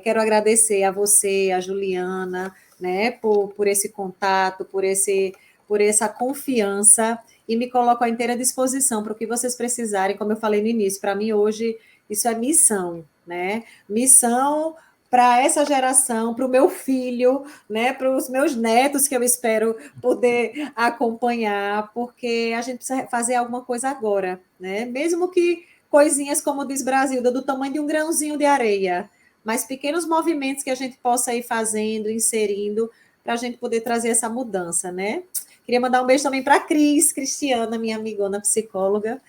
quero agradecer a você, a Juliana, né, por esse contato, por essa confiança, e me coloco à inteira disposição para o que vocês precisarem, como eu falei no início, para mim hoje isso é missão, né? Missão para essa geração, para o meu filho, né, para os meus netos que eu espero poder acompanhar, porque a gente precisa fazer alguma coisa agora, né? Mesmo que coisinhas como diz Brasilda, do tamanho de um grãozinho de areia, mas pequenos movimentos que a gente possa ir fazendo, inserindo, para a gente poder trazer essa mudança, né? Queria mandar um beijo também para a Cristiana, minha amigona psicóloga,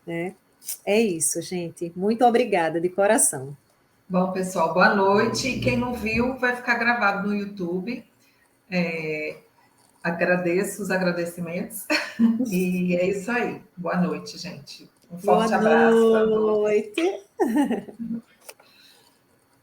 né? É isso, gente. Muito obrigada, de coração. Bom, pessoal, boa noite. E quem não viu, vai ficar gravado no YouTube. Agradeço os agradecimentos. E é isso aí. Boa noite, gente. Um Boa forte abraço para todos. noite.